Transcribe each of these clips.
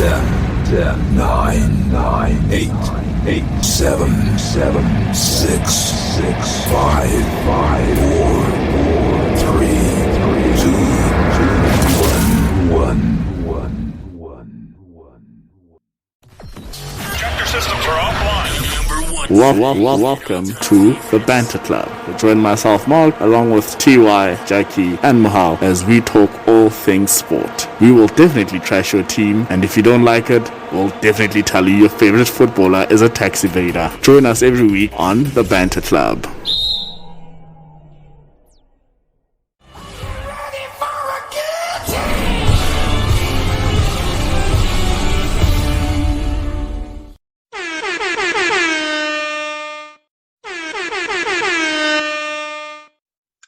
10, 9, 8, 7, 6, 5, 4, 3, 2, 1. Tractor systems are offline. Welcome to the Banter Club. Join myself, Mark, along with TY, Jackie, and Mahal as we talk all things sport. We will definitely trash your team, and if you don't like it, we'll definitely tell you your favorite footballer is a tax evader. Join us every week on the Banter Club.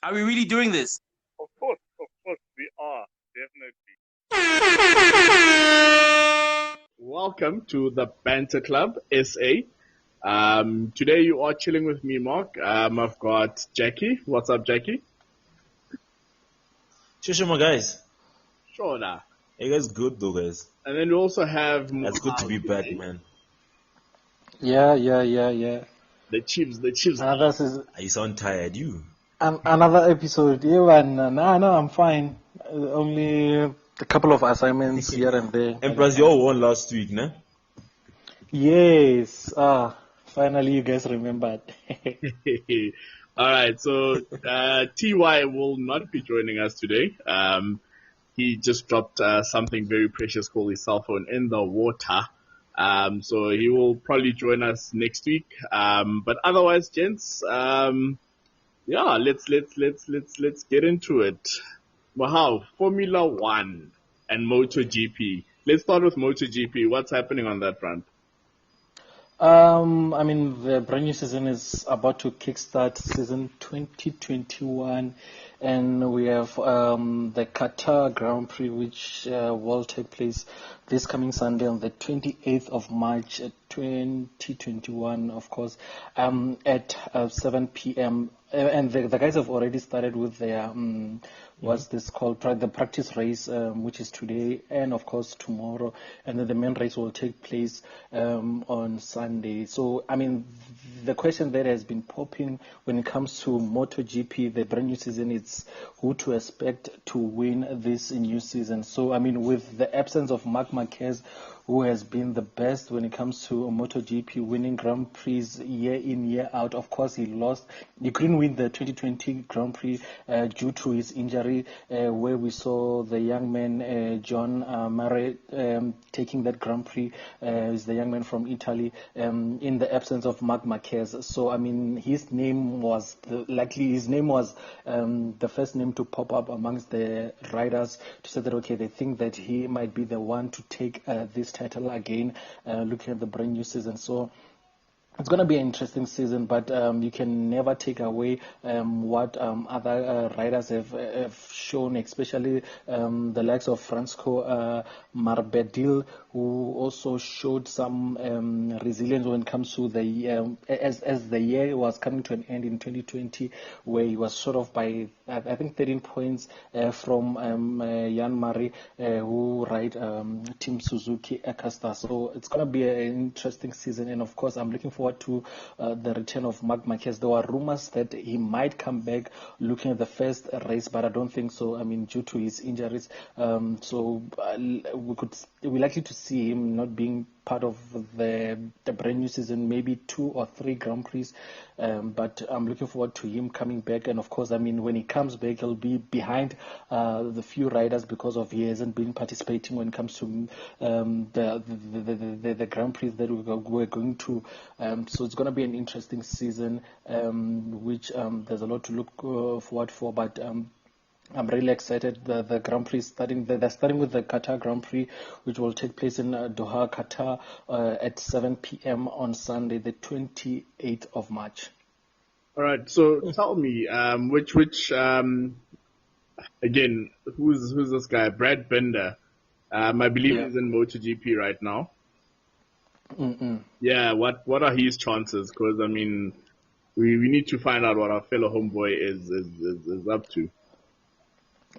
Are we really doing this? Of course, we are, definitely. Welcome to the Banter Club, SA. Today you are chilling with me, Mark. I've got Jackie. What's up, Jackie? Sure, my guys. Sure, nah. Hey, guys, good though, guys. And then we also have... It's good to be back, man. Yeah. The Chiefs. You sound tired, you. Another episode. Yeah, no, I'm fine. Only a couple of assignments here and there. And plus, you all won last week, nah? Yes. Finally you guys remembered. Alright, so TY will not be joining us today. He just dropped something very precious called his cell phone in the water. So he will probably join us next week. But otherwise, gents, yeah, let's get into it. Wow, Formula One and Moto GP. Let's start with Moto GP. What's happening on that front? The brand new season is about to kickstart season 2021, and we have the Qatar Grand Prix, which will take place this coming Sunday on the 28th of March 2021, of course, at 7 p.m. And the guys have already started with their what's this called, the practice race, which is today and of course tomorrow, and then the main race will take place on Sunday. So the question that has been popping when it comes to MotoGP, the brand new season, it's who to expect to win this new season. So with the absence of Marc Marquez, who has been the best when it comes to MotoGP, winning Grand Prix year in, year out. Of course, he couldn't win the 2020 Grand Prix due to his injury, where we saw the young man, John Murray, taking that Grand Prix. Is the young man from Italy, in the absence of Marc Marquez. So, his name was the first name to pop up amongst the riders to say that, okay, they think that he might be the one to take this title again, looking at the brand new season. So it's going to be an interesting season, but you can never take away what other riders have shown, especially the likes of Francisco Marbedil, who also showed some resilience when it comes to the as the year was coming to an end in 2020, where he was sort of by I think 13 points from Jan Marie, who ride Team Suzuki Akasta. So it's going to be an interesting season, and of course I'm looking forward to the return of Marc Marquez. There were rumors that he might come back looking at the first race, but I don't think so. Due to his injuries, so we're likely to see him not being part of the brand new season, maybe 2 or 3 Grand Prix, but I'm looking forward to him coming back. And of course, when he comes back, he'll be behind the few riders because of he hasn't been participating when it comes to the Grand Prix that we're going to. So it's going to be an interesting season, which there's a lot to look forward for, but I'm really excited. The Grand Prix they're starting with the Qatar Grand Prix, which will take place in Doha, Qatar, at 7 p.m. on Sunday, the 28th of March. All right. So tell me, which again, who's this guy? Brad Binder. I believe he's in MotoGP right now. Yeah. What are his chances? Because we need to find out what our fellow homeboy is up to.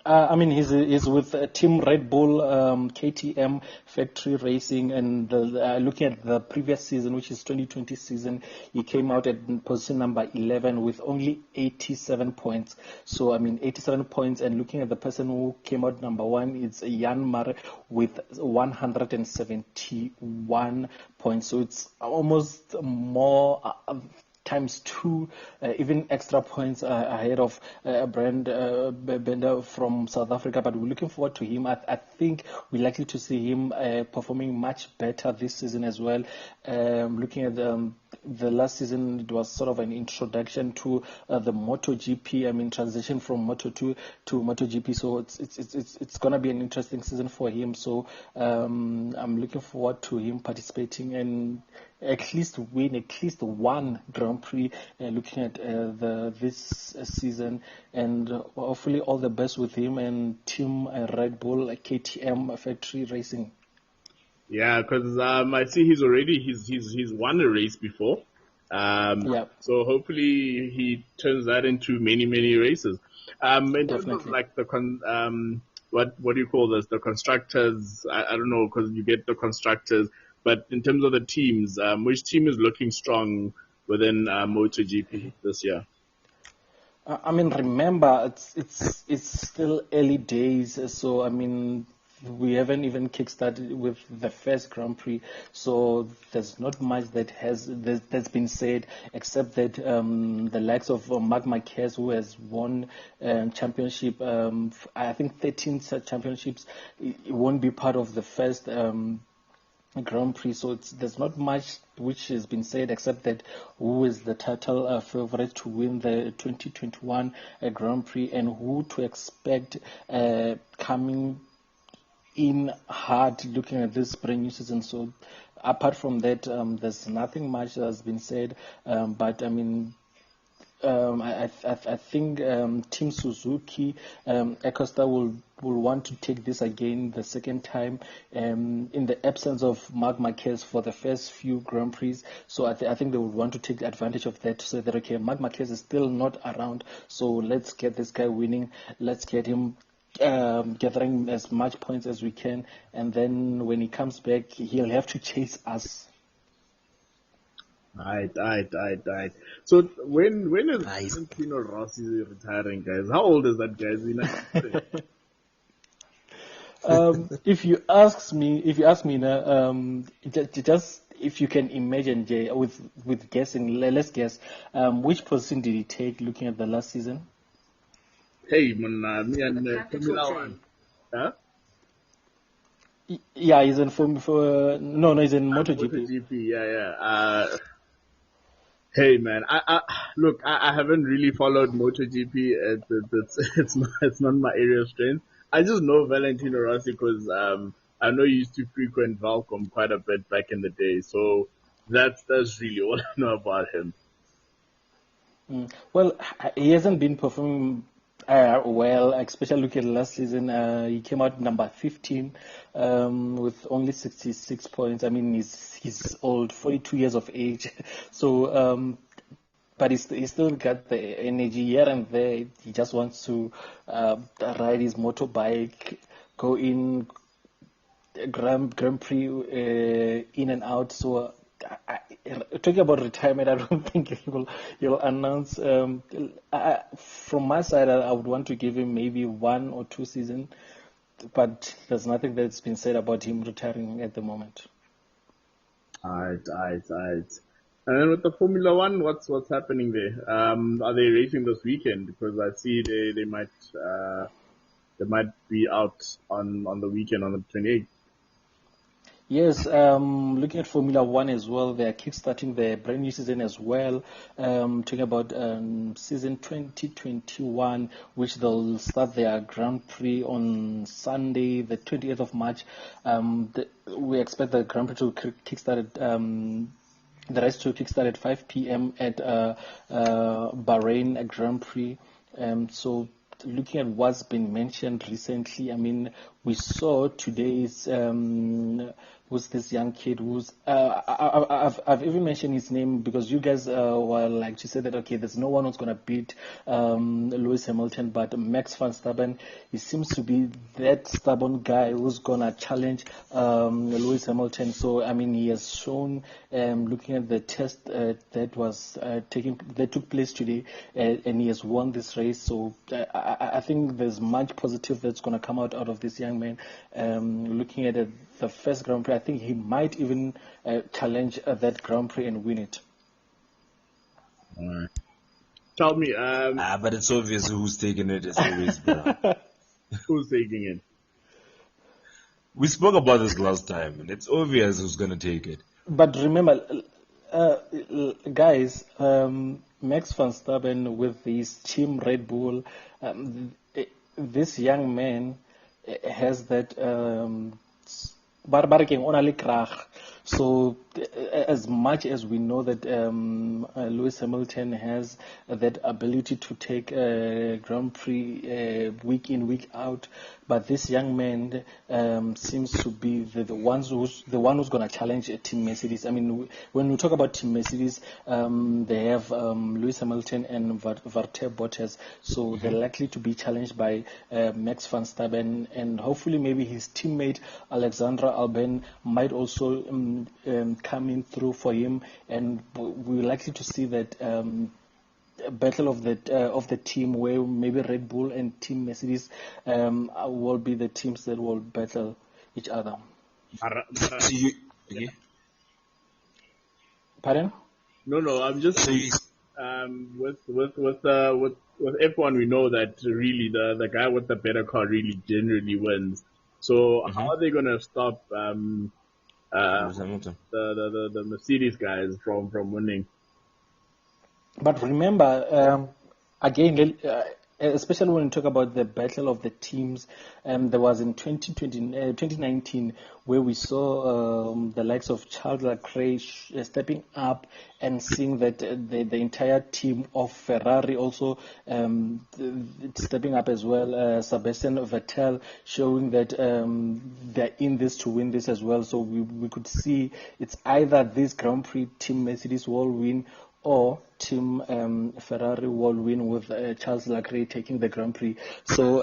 I mean, he's with Team Red Bull, KTM Factory Racing, and looking at the previous season, which is 2020 season, he came out at position number 11 with only 87 points. So, I mean, 87 points, and looking at the person who came out number one, it's Jan Mare with 171 points. So it's almost more times two, even extra points ahead of Brand Bender from South Africa. But we're looking forward to him. I think we're likely to see him performing much better this season as well. Looking at the last season, it was sort of an introduction to the Moto GP. I mean, transition from Moto 2 to Moto GP. So it's gonna be an interesting season for him. So I'm looking forward to him participating and at least win at least one Grand Prix. Looking at this season, and hopefully all the best with him and Team Red Bull, KTM Factory Racing. Yeah, because I see he's won a race before. Yeah. So hopefully he turns that into many races. In terms of Definitely. like what do you call this? The constructors. I don't know, because you get the constructors. But in terms of the teams, which team is looking strong within Moto GP this year? I mean, remember, it's still early days, so I mean, we haven't even kickstarted with the first Grand Prix, so there's not much that's been said, except that the likes of Marc Marquez, who has won championship, I think 13 championships, it won't be part of the first Grand Prix, so there's not much which has been said except that who is the title favorite to win the 2021 Grand Prix and who to expect coming in hard looking at this brand new season. So apart from that, there's nothing much that has been said, but I mean, I think Team Suzuki, Acosta will want to take this again the second time, in the absence of Marc Marquez for the first few Grand Prix. So I think they would want to take advantage of that to say that, okay, Marc Marquez is still not around, so let's get this guy winning. Let's get him gathering as much points as we can, and then when he comes back, he'll have to chase us. Right. So when is Valentino Rossi retiring, guys? How old is that guy? Is he 93? If you ask me now, just if you can imagine, Jay, with guessing, let's guess, which position did he take looking at the last season? Hey, man, me and Formula One. Huh? Yeah, he's in no, he's in MotoGP. MotoGP, yeah. Hey, man, I look, I haven't really followed MotoGP. It's not my area of strength. I just know Valentino Rossi because I know he used to frequent Valcom quite a bit back in the day. So that's really all I know about him. Well, he hasn't been performing well, especially looking at last season. He came out number 15 with only 66 points. I mean, he's old, 42 years of age. So, but he still got the energy here and there. He just wants to ride his motorbike, go in Grand Prix in and out. So talking about retirement, I don't think he'll announce. From my side, I would want to give him maybe 1 or 2 seasons, but there's nothing that's been said about him retiring at the moment. Alright. And then with the Formula One, what's happening there? Are they racing this weekend? Because I see they might be out on the weekend on the 28th. Yes, looking at Formula One as well, they are kickstarting the brand new season as well. Talking about season 2021, which they'll start their Grand Prix on Sunday, the 28th of March. We expect the Grand Prix to kickstart at the race to kickstart at 5 p.m. at Bahrain Grand Prix. So looking at what's been mentioned recently, I mean, we saw today's who's this young kid who's I've even mentioned his name because you guys were like to say that okay, there's no one who's gonna beat Lewis Hamilton, but Max Verstappen, he seems to be that stubborn guy who's gonna challenge Lewis Hamilton. So I mean, he has shown, looking at the test that took place today, and he has won this race. So I think there's much positive that's gonna come out of this young man. Looking at it, the first Grand Prix, I think he might even challenge that Grand Prix and win it. Tell me, But it's obvious who's taking it as always, bro. who's taking it? We spoke about this last time, and it's obvious who's gonna take it. But remember, guys, Max Verstappen with his team Red Bull, this young man has that barbarking only krach. So as much as we know that Lewis Hamilton has that ability to take a Grand Prix week in, week out, but this young man seems to be the one who's going to challenge Team Mercedes. I mean, when we talk about Team Mercedes, they have Lewis Hamilton and Valtteri Bottas, so they're likely to be challenged by Max Verstappen, and hopefully maybe his teammate Alexandra Albon might also come in through for him, and we're likely to see that battle of the team where maybe Red Bull and Team Mercedes will be the teams that will battle each other. Okay. Pardon? No, I'm just with F1 we know that really the guy with the better car really generally wins. So how are they gonna stop the Mercedes guys from winning? But remember, again, especially when you talk about the battle of the teams, there was in 2019 where we saw the likes of Charles Leclerc stepping up and seeing that the entire team of Ferrari also stepping up as well. Sebastian Vettel showing that they're in this to win this as well. So we could see it's either this Grand Prix Team Mercedes will win or Team Ferrari will win with Charles Leclerc taking the Grand Prix. So,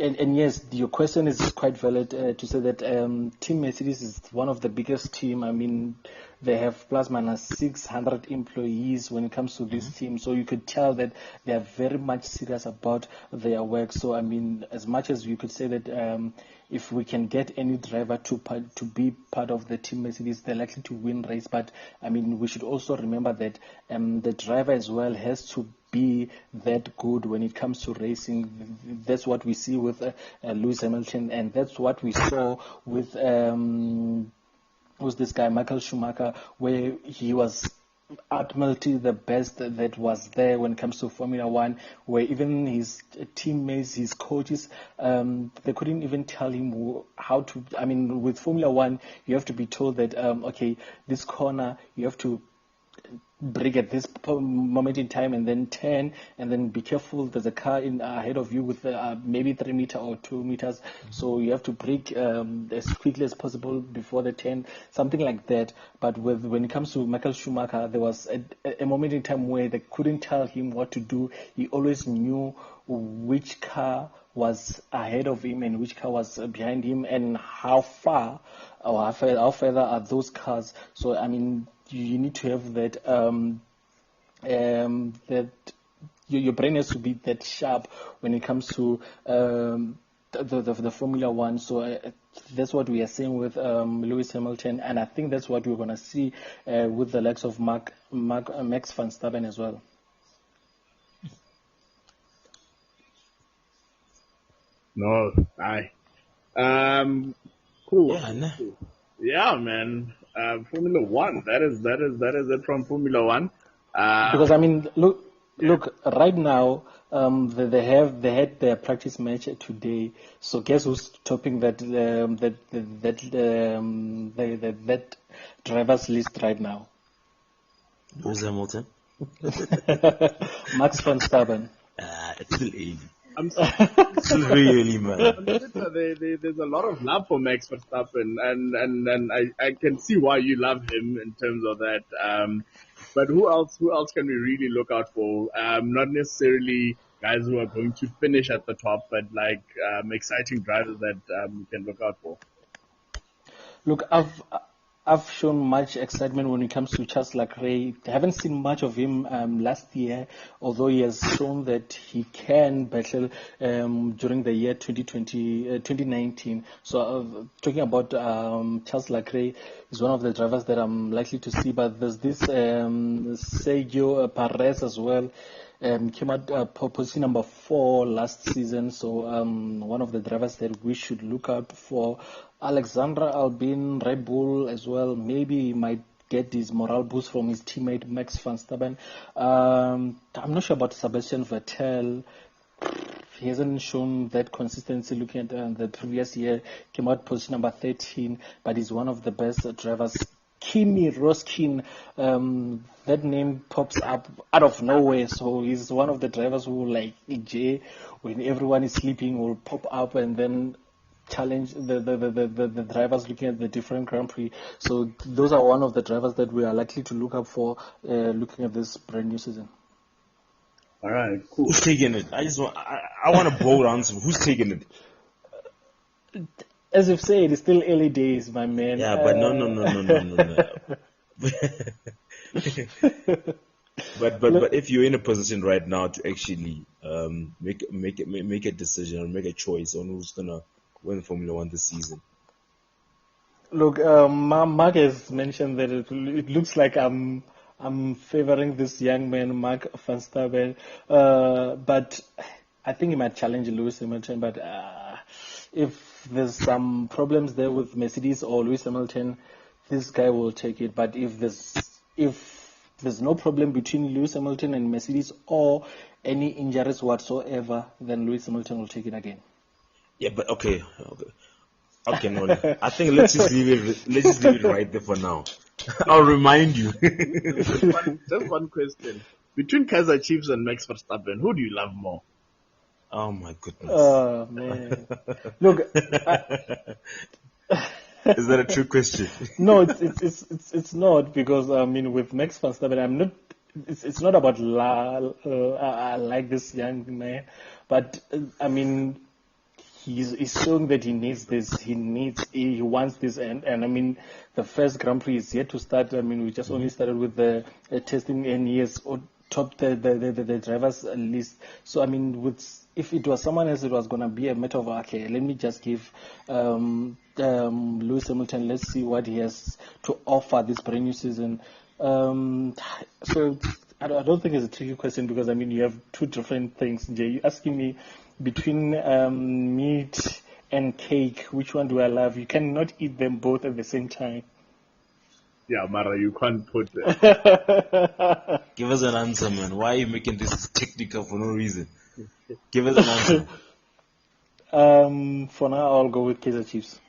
and yes, your question is quite valid to say that Team Mercedes is one of the biggest team. I mean, they have plus minus 600 employees when it comes to this team. So you could tell that they are very much serious about their work. So, I mean, as much as you could say that if we can get any driver to be part of the Team Mercedes, they're likely to win race. But, I mean, we should also remember that the driver as well has to be that good when it comes to racing. That's what we see with Lewis Hamilton, and that's what we saw with who's this guy, Michael Schumacher, where he was ultimately the best that was there when it comes to Formula One, where even his teammates, his coaches, they couldn't even tell him how to. I mean, with Formula One, you have to be told that okay, this corner you have to brake at this moment in time and then turn, and then be careful, there's a car in ahead of you with maybe 3 meters or 2 meters, so you have to brake as quickly as possible before the turn, something like that. But when it comes to Michael Schumacher, there was a moment in time where they couldn't tell him what to do. He always knew which car was ahead of him and which car was behind him, and how far or how further are those cars. So I mean, you need to have that that your brain has to be that sharp when it comes to the Formula One. So that's what we are seeing with Lewis Hamilton, and I think that's what we're gonna see with the likes of Max Verstappen as well. No, cool. Yeah, nah. Yeah, man. Formula One. That is it from Formula One. Because I mean, look, right now, they had their practice match today. So guess who's topping that drivers list right now? Lewis Hamilton. Max Verstappen. It's still easy. I'm sorry. Really, man. On Twitter, there's a lot of love for Max Verstappen, and I can see why you love him in terms of that. But who else can we really look out for? Not necessarily guys who are going to finish at the top, but like exciting drivers that we can look out for. Look, I've shown much excitement when it comes to Charles Leclerc. I haven't seen much of him last year, although he has shown that he can battle during the year 2019. So talking about Charles Leclerc, is one of the drivers that I'm likely to see. But there's this Sergio Perez as well. Came out position number 4 last season, so one of the drivers that we should look out for. Alexandra Albin, Red Bull as well. Maybe he might get his morale boost from his teammate Max Verstappen. I'm not sure about Sebastian Vettel. He hasn't shown that consistency looking at the previous year. Came out position number 13, but he's one of the best drivers. Kimi Roskin, that name pops up out of nowhere. So he's one of the drivers who, like EJ, when everyone is sleeping, will pop up and then challenge the drivers looking at the different Grand Prix. So those are one of the drivers that we are likely to look up for looking at this brand new season. All right, cool. Who's taking it? I want a bold answer. Who's taking it? As you've said, it's still early days, my man. Yeah, but no. But if you're in a position right now to actually make a decision or make a choice on who's gonna win Formula One this season. Look, Mark has mentioned that it looks like I'm favoring this young man, Mark Verstappen, but I think he might challenge Lewis Hamilton. But if there's some problems there with Mercedes or Lewis Hamilton, this guy will take it. But if there's no problem between Lewis Hamilton and Mercedes or any injuries whatsoever, then Lewis Hamilton will take it again. Yeah, but okay, no. I think let's just leave it right there for now. I'll remind you. Just one question: between Kaizer Chiefs and Max Verstappen, who do you love more? Oh my goodness. Oh man! Look, is that a true question? No, it's not, because I mean with Max Verstappen, I'm not. It's not about I like this young man, but I mean. He's showing that he needs this. He wants this, and I mean, the first Grand Prix is yet to start. I mean, we just only started with the testing, and he has topped the drivers list. So I mean, if it was someone else, it was gonna be a matter of okay, let me just give Lewis Hamilton. Let's see what he has to offer this brand new season. So I don't think it's a tricky question, because I mean, you have two different things. Jay, you're asking me between meat and cake, which one do I love? You cannot eat them both at the same time. Yeah, Mara, you can't put Give us an answer, man. Why are you making this technical for no reason? Give us an answer. For now, I'll go with Kaizer Chiefs.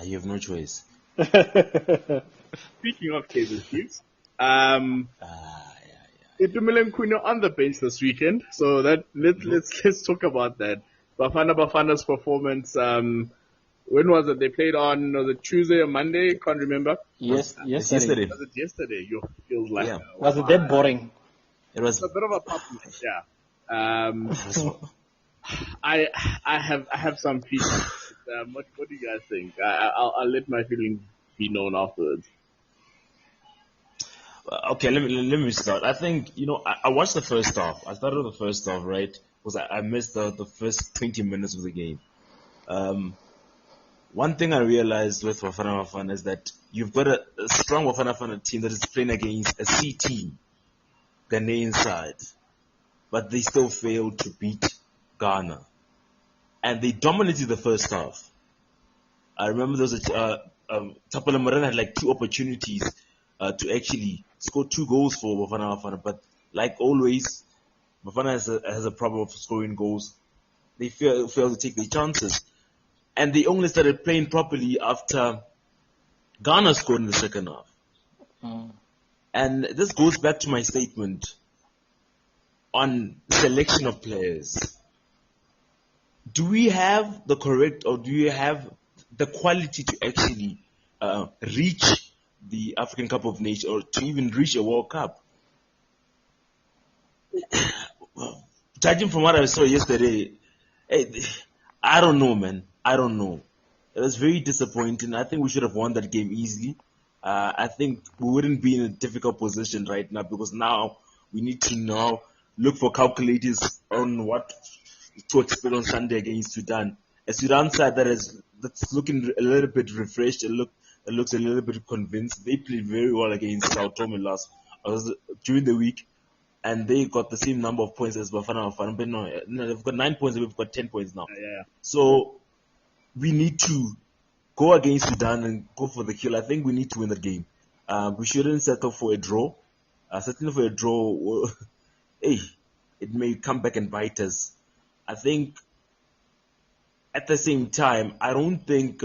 You have no choice. Speaking of Kaizer Chiefs, Itumeleng Kuno on the bench this weekend, so that let's talk about that. Bafana Bafana's performance. When was it? They played on, was it Tuesday or Monday? Can't remember. Yesterday. Was it yesterday? You feels like. Yeah. Was it that boring? It was a bit of a pop match, yeah. I have some feelings. What do you guys think? I'll let my feelings be known afterwards. Okay, let me start. I think, I watched the first half. I started the first half, right? Because I missed the first 20 minutes of the game. One thing I realized with Bafana Bafana is that you've got a strong Bafana Bafana team that is playing against a C team, Ghanaian side, but they still failed to beat Ghana, and they dominated the first half. I remember there was Tapala Morena had like 2 opportunities to actually score 2 goals for Bafana Bafana, but like always, Bafana has a problem of scoring goals. They fail to take their chances, and they only started playing properly after Ghana scored in the second half. And this goes back to my statement on selection of players. do we have the correct, or do you have the quality to actually reach the African Cup of Nations, or to even reach a World Cup? Judging from what I saw yesterday, I don't know, man. I don't know. It was very disappointing. I think we should have won that game easily. I think we wouldn't be in a difficult position right now, because now we need to now look for calculators on what to expect on Sunday against Sudan. A Sudan side that's looking a little bit refreshed. It looks a little bit convinced. They played very well against Sao Tome during the week, and they got the same number of points as Bafana Bafana. But no, they've got 9 points, and we've got 10 points now. Yeah. So we need to go against Sudan and go for the kill. I think we need to win the game. We shouldn't settle for a draw. Settling for a draw, hey, it may come back and bite us. I think at the same time, I don't think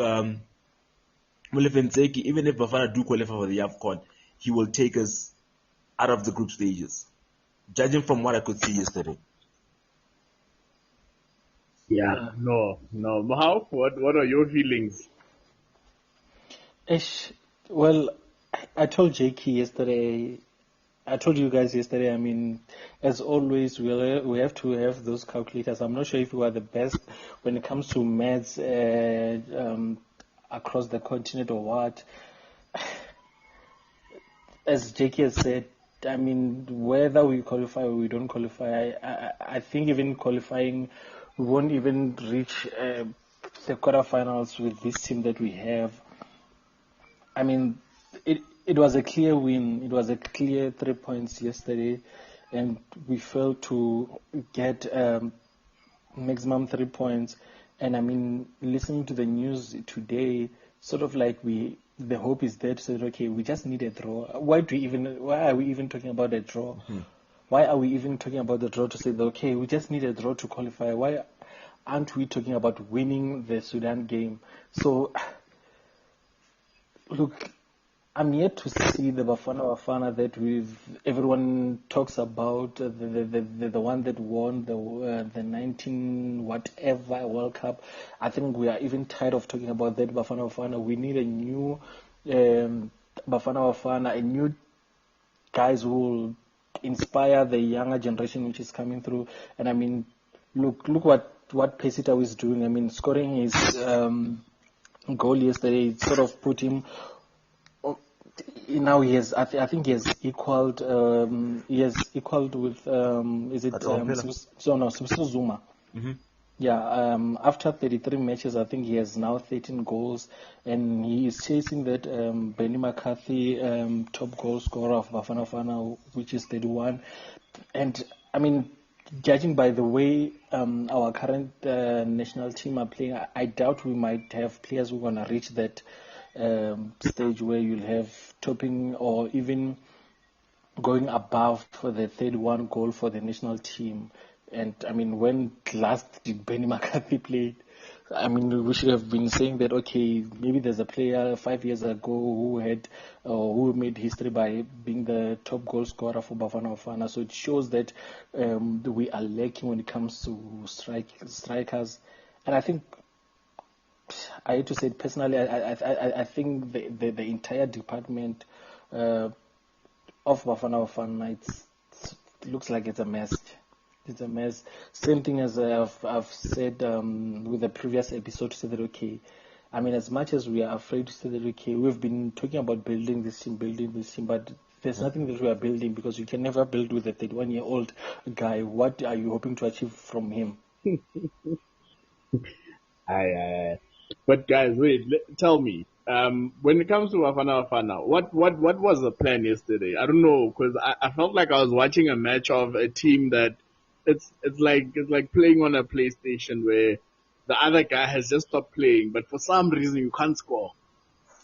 Mulefenseki, even if Bafana do qualify for the AFCON, he will take us out of the group stages, judging from what I could see yesterday. Yeah. No. Mahal, what are your feelings? Well, I told JK yesterday, I told you guys yesterday, I mean, as always, we have to have those calculators. I'm not sure if we are the best when it comes to maths across the continent or what. As JK has said, I mean, whether we qualify or we don't qualify, I think even qualifying, we won't even reach the quarterfinals with this team that we have. I mean, it was a clear win. It was a clear 3 points yesterday, and we failed to get maximum 3 points. And I mean, listening to the news today, sort of like the hope is there to say, okay, we just need a draw. Why are we even talking about a draw? Mm-hmm. Why are we even talking about the draw to say, okay, we just need a draw to qualify? Why aren't we talking about winning the Sudan game? So, look, I'm yet to see the Bafana Bafana that everyone talks about, the one that won the 19 whatever World Cup. I think we are even tired of talking about that Bafana Bafana. We need a new Bafana Bafana, a new guys who will inspire the younger generation which is coming through. And I mean, look what Pesita is doing. I mean, scoring his goal yesterday, it sort of put him. Now he has, I think he has equaled with, is it Sibusiso Zuma? Mm-hmm. Yeah, after 33 matches, I think he has now 13 goals, and he is chasing that Benny McCarthy top goal scorer of Bafana Bafana, which is 31. And I mean, judging by the way our current national team are playing, I doubt we might have players who are going to reach that stage where you'll have topping or even going above for the 31 goal for the national team. And I mean, when last did Benny McCarthy play? I mean, we should have been saying that, okay, maybe there's a player 5 years ago who made history by being the top goal scorer for Bafana Bafana. So it shows that we are lacking when it comes to strikers. And I think, I hate to say it personally, I think the entire department of Bafana Bafana, it looks like it's a mess. It's a mess. Same thing as I've said with the previous episode, to say that, okay, I mean, as much as we are afraid to say that, okay, we've been talking about building this team, but there's nothing that we are building, because you can never build with a 31-year-old guy. What are you hoping to achieve from him? But guys, wait, tell me, when it comes to Bafana Bafana, what was the plan yesterday? I don't know, because I felt like I was watching a match of a team that it's like playing on a PlayStation where the other guy has just stopped playing, but for some reason you can't score.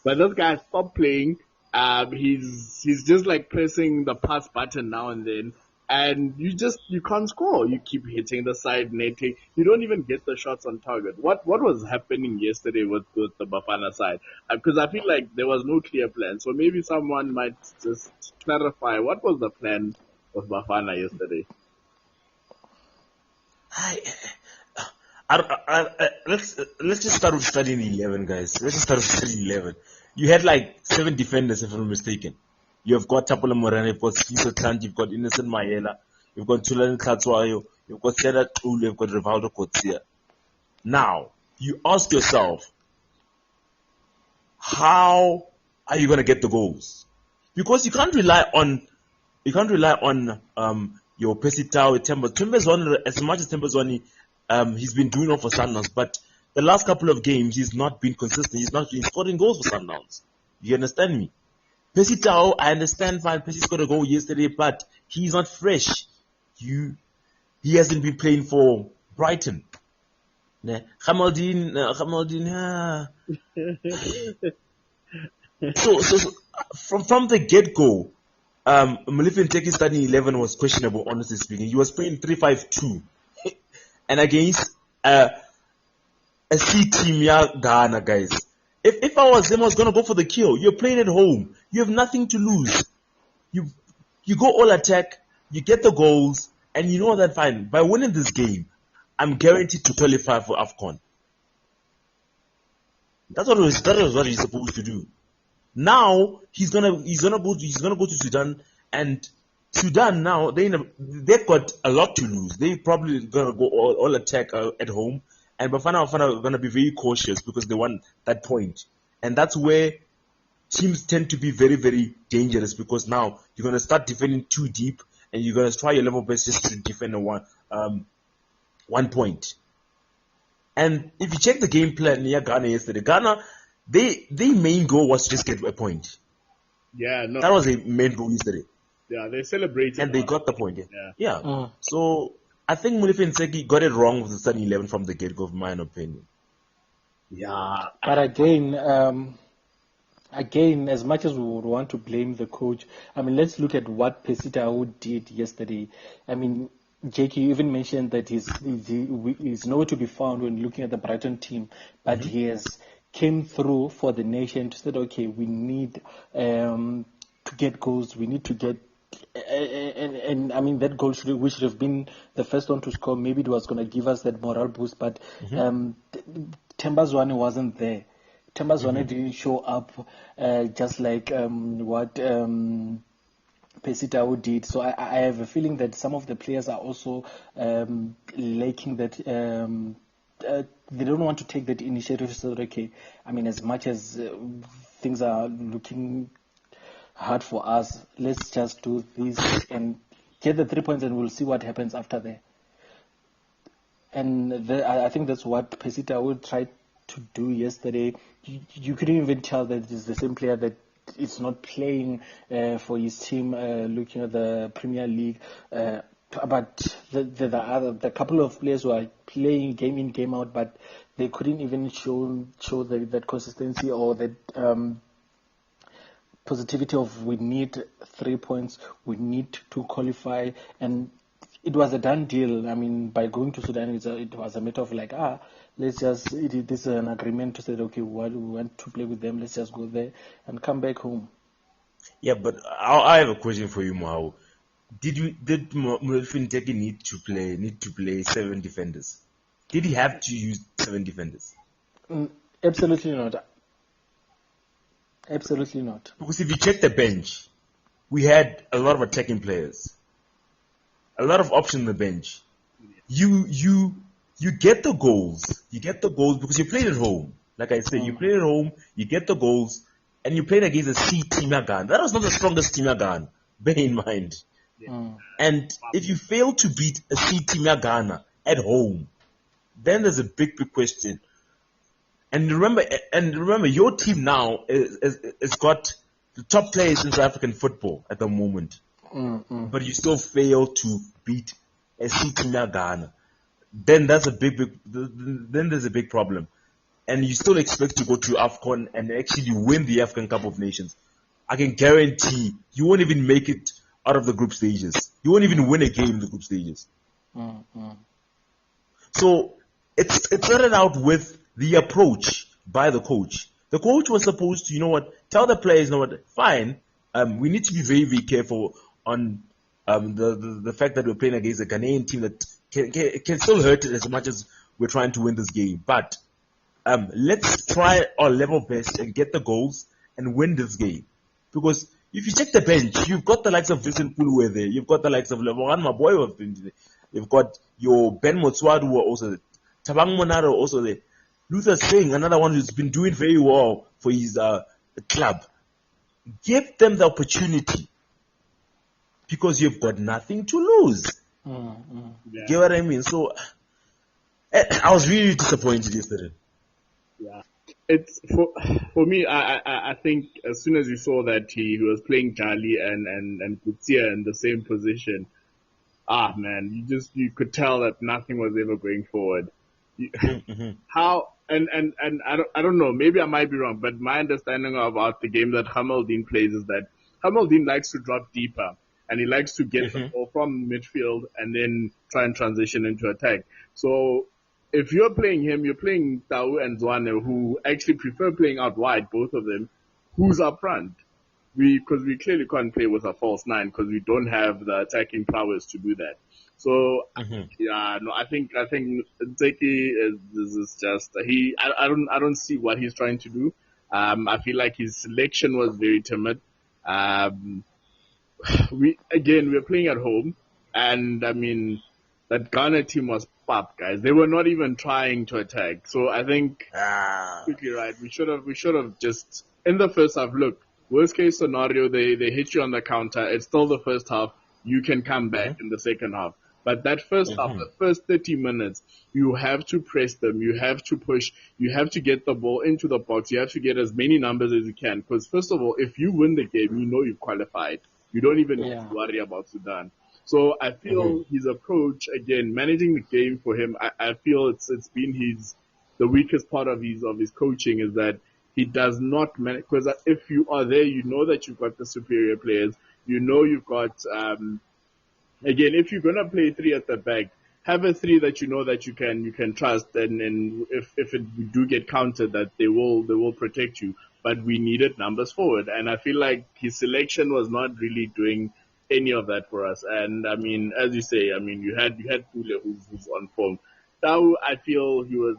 But this guy stopped playing. He's just like pressing the pass button now and then, and you can't score. You keep hitting the side netting. You don't even get the shots on target. What was happening yesterday with the Bafana side? Because I feel like there was no clear plan. So maybe someone might just clarify what was the plan of Bafana yesterday. let's just start with starting 11, guys. Let's just start with starting 11. You had like 7 defenders, if I'm not mistaken. You have got Tapula Morena, you've got Siso Tant, you've got Innocent Mayela, you've got Tulani Tlatswayo, you've got Seda Tulu, you've got Rivaldo Kotsia. Now, you ask yourself, how are you going to get the goals? Because you can't rely on your Pesitao, Tembazwani, as much as Tembazwani, he's been doing all for Sundowns, but the last couple of games he's not been consistent. He's not been scoring goals for Sundowns. You understand me? Pesitao, I understand fine. Pesi scored a goal yesterday, but he's not fresh. He hasn't been playing for Brighton. Hamaldine. So from the get-go, Malifin Teki's starting 11 was questionable, honestly speaking. He was playing 3-5-2. And against a C team, Ghana, guys. If I was them, I was going to go for the kill. You're playing at home. You have nothing to lose. You go all attack, you get the goals, and you know that fine. By winning this game, I'm guaranteed to qualify for AFCON. That was what he's supposed to do. Now he's gonna go to Sudan, and Sudan now they've got a lot to lose. They probably gonna go all attack at home, and Bafana Bafana are gonna be very cautious because they want that point, and that's where teams tend to be very, very dangerous because now you're gonna start defending too deep, and you're gonna try your level best just to defend one point. And if you check the game plan near Ghana yesterday, Ghana, their main goal was to just get a point. Yeah, no. That was a main goal yesterday. Yeah, they celebrated. And they got the point. Yeah. Mm. So I think Mulife Nseki got it wrong with the starting 11 from the get-go, in my opinion. Yeah. But again, as much as we would want to blame the coach, I mean, let's look at what Pesitao did yesterday. I mean, Jake, you even mentioned that he's nowhere to be found when looking at the Brighton team, but he has came through for the nation to say, okay, we need to get goals, we need to get, and I mean, that goal which should have been the first one to score, maybe it was going to give us that morale boost, but Tembazwane wasn't there. Tembazwane didn't show up just like what Pesitao did. So I have a feeling that some of the players are also lacking that. They don't want to take that initiative. So okay, I mean, as much as things are looking hard for us, let's just do this and get the 3 points, and we'll see what happens after that. And I think that's what Pesitao tried to do yesterday. You couldn't even tell that it's the same player that is not playing for his team, looking at the Premier League. But the couple of players who are playing game in, game out, but they couldn't even show that consistency or that positivity of we need 3 points, we need to qualify, and it was a done deal. I mean, by going to Sudan, it was a matter of like, let's just, this is an agreement to say, okay, we want to play with them, let's just go there and come back home. Yeah, but I have a question for you, Mao. Did Mulfin Teki need to play 7 defenders? Did he have to use 7 defenders? Absolutely not. Absolutely not. Because if you check the bench, we had a lot of attacking players, a lot of options on the bench. You get the goals. You get the goals because you played at home. Like I said, you played at home, you get the goals, and you played against a C team Ghana. That was not the strongest team Ghana, bear in mind. And if you fail to beat a C team Ghana at home, then there's a big question. And remember, your team now is got the top players in South African football at the moment. But you still fail to beat a C team Ghana. Then that's then there's a big problem. And you still expect to go to AFCON and actually win the African Cup of Nations. I can guarantee you won't even make it out of the group stages. You won't even win a game in the group stages. So it started out with the approach by the coach. The coach was supposed to, tell the players, fine, we need to be very, very careful on the fact that we're playing against a Ghanaian team that can still hurt it as much as we're trying to win this game. But let's try our level best and get the goals and win this game. Because if you check the bench, you've got the likes of Vincent Pulu there. You've got the likes of Lebogan Maboy who have been there. You've got your Ben Motswadu who are also there. Tabang Monaro also there. Luther Singh, another one who's been doing very well for his club. Give them the opportunity because you've got nothing to lose. Yeah. Get what I mean? So I was really disappointed yesterday. Yeah. It's for me. I think as soon as you saw that he was playing Jali and Kutsia in the same position, man, you could tell that nothing was ever going forward. How and I don't know, maybe I might be wrong, but my understanding about the game that Hamaldine plays is that Hamaldine likes to drop deeper and he likes to get the ball from midfield and then try and transition into attack. So if you're playing him, you're playing Tau and Zwane, who actually prefer playing out wide, both of them. Who's up front? Because we clearly can't play with a false nine because we don't have the attacking prowess to do that. So I think Ntseki is just I don't see what he's trying to do. I feel like his selection was very timid. We're playing at home, and I mean that Ghana team was pop, guys. They were not even trying to attack. So I think quickly right. We should have just in the first half. Look, worst case scenario, they hit you on the counter. It's still the first half. You can come back in the second half. But that first half, the first 30 minutes, you have to press them. You have to push. You have to get the ball into the box. You have to get as many numbers as you can. Because first of all, if you win the game, you know you've qualified. You don't even need to worry about Sudan. So I feel his approach, again, managing the game for him, I feel it's been the weakest part of his coaching is that he does not manage, because if you are there, you know that you've got the superior players. You know you've got, again, if you're going to play three at the back, have a three that you know that you can trust, and if we do get countered, that they will protect you. But we needed numbers forward, and I feel like his selection was not really doing any of that for us. And I mean, as you say, I mean, you had Pule who's on form. Tau, I feel he was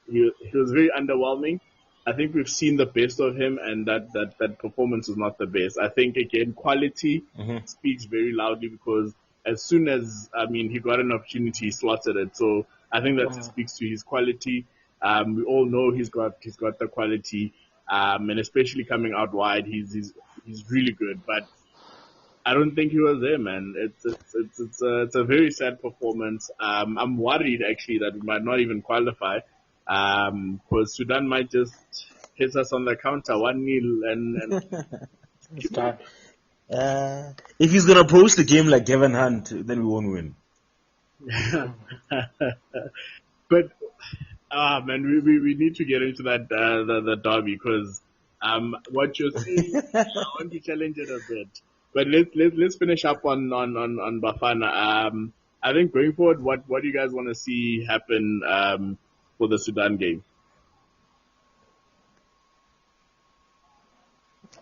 very underwhelming. I think we've seen the best of him, and that performance is not the best. I think again, quality speaks very loudly because as soon as he got an opportunity, he slotted it. So I think that speaks to his quality. We all know he's got the quality, and especially coming out wide, he's really good. But I don't think he was there, man. It's a very sad performance. I'm worried actually that we might not even qualify. Because Sudan might just hit us on the counter 1-0 and if he's gonna approach the game like Kevin Hunt, then we won't win. But man, we need to get into that the derby because what you're saying, I want to challenge it a bit. But let's finish up on Bafana. I think going forward, what do you guys want to see happen for the Sudan game?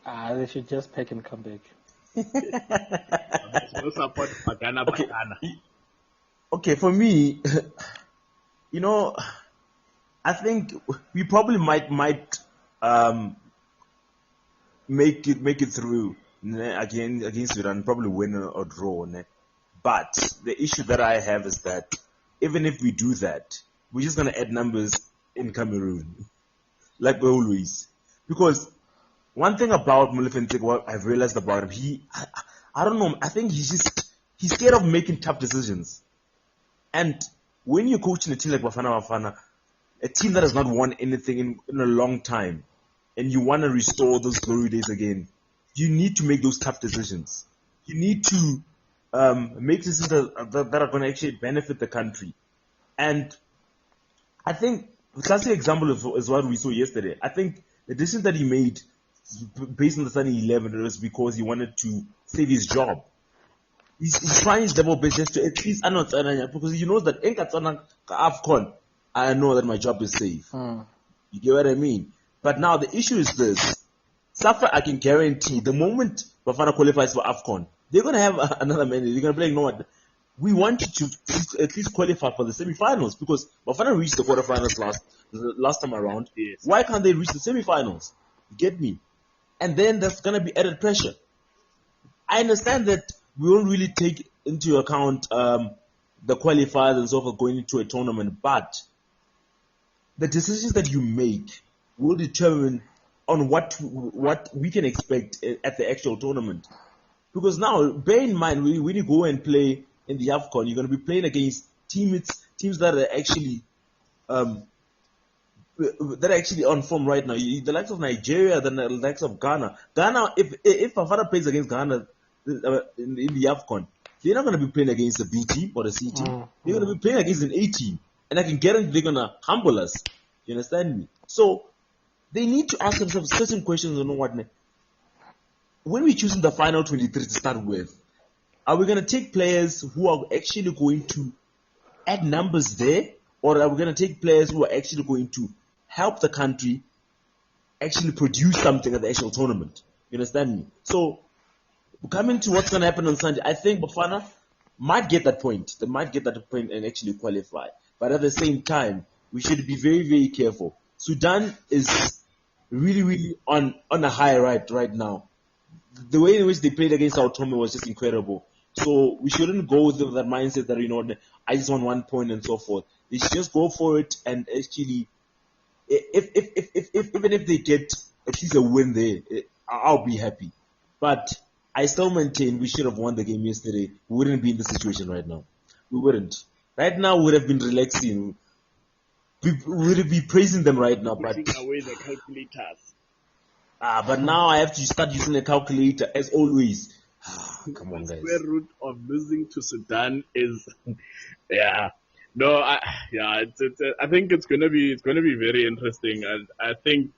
They should just pack and come back. No support Bafana Bafana. Okay, for me, I think we probably might make it through against Sudan, probably win or draw. But the issue that I have is that even if we do that, we're just going to add numbers in Cameroon, like we always. Because one thing about Molefe, what I've realized about him, I don't know, I think he's scared of making tough decisions. And when you're coaching a team like Bafana Bafana, a team that has not won anything in a long time, and you want to restore those glory days again, you need to make those tough decisions. You need to make decisions that are going to actually benefit the country. And I think the classic example is what we saw yesterday. I think the decision that he made based on the starting 11 was because he wanted to save his job. He's trying his level best just to at least because he knows that in AFCON, I know that my job is safe. You get what I mean? But now the issue is this. Safa, I can guarantee the moment Bafana qualifies for AFCON, they're going to have another man. They're going to be like, no, we want you to at least qualify for the semi-finals, because Bafana reached the quarterfinals last time around. Yes. Why can't they reach the semi-finals? You get me? And then there's gonna be added pressure. I understand that we won't really take into account the qualifiers and so forth going into a tournament, but the decisions that you make will determine on what we can expect at the actual tournament. Because now, bear in mind, when you go and play in the AFCON, you're going to be playing against teams that are actually on form right now. The likes of Nigeria, the likes of Ghana. Ghana, if Bafana plays against Ghana in the AFCON, they're not going to be playing against the B team or the C team. They're going to be playing against an A team, and I can guarantee they're going to humble us. You understand me? So they need to ask themselves certain questions on what. When we're choosing the final 23 to start with, are we going to take players who are actually going to add numbers there, or are we going to take players who are actually going to help the country actually produce something at the actual tournament? You understand me? So, coming to what's going to happen on Sunday, I think Bafana might get that point. They might get that point and actually qualify. But at the same time, we should be very, very careful. Sudan is really, really on a high right now. The way in which they played against Sao Tome was just incredible. So we shouldn't go with that mindset that, I just want 1 point and so forth. They should just go for it, and actually, even if they get at least a win there, I'll be happy. But I still maintain we should have won the game yesterday. We wouldn't be in the situation right now. We wouldn't. Right now, we would have been relaxing. We would be praising them right now. But Putting away the calculators. But now I have to start using a calculator as always. Come on, guys. The square root of losing to Sudan is, yeah. No, I think it's gonna be very interesting, and I think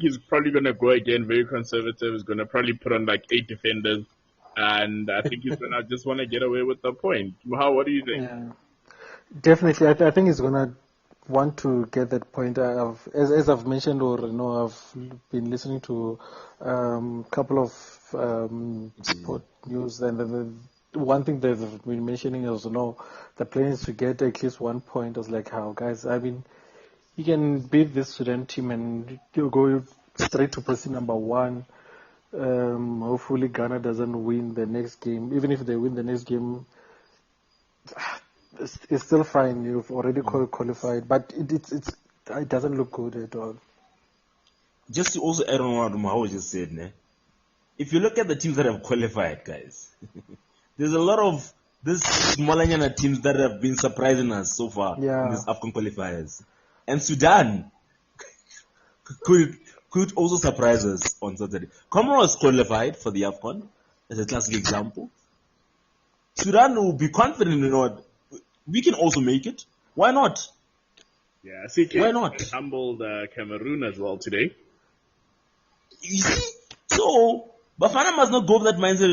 he's probably gonna go again very conservative. He's gonna probably put on like 8 defenders, and I think he's gonna just want to get away with the point. What do you think? Yeah, definitely. I think he's gonna want to get that point. As I've mentioned, or I've been listening to a couple of sport news, and the one thing they've been mentioning is the plan is to get at least 1 point. I was like, how, guys? I mean, you can beat this Sudan team and you go straight to position number 1. Hopefully Ghana doesn't win the next game. Even if they win the next game, it's still fine. You've already qualified, but it doesn't look good at all. Just to also add on what Mahou just said, if you look at the teams that have qualified, guys, there's a lot of these Malanyana teams that have been surprising us so far in these AFCON qualifiers. And Sudan could also surprise us on Saturday. Comoros qualified for the AFCON as a classic example. Sudan will be confident we can also make it. Why not? Yeah, see, why not? Humbled Cameroon as well today. You see, so Bafana must not go with that mindset.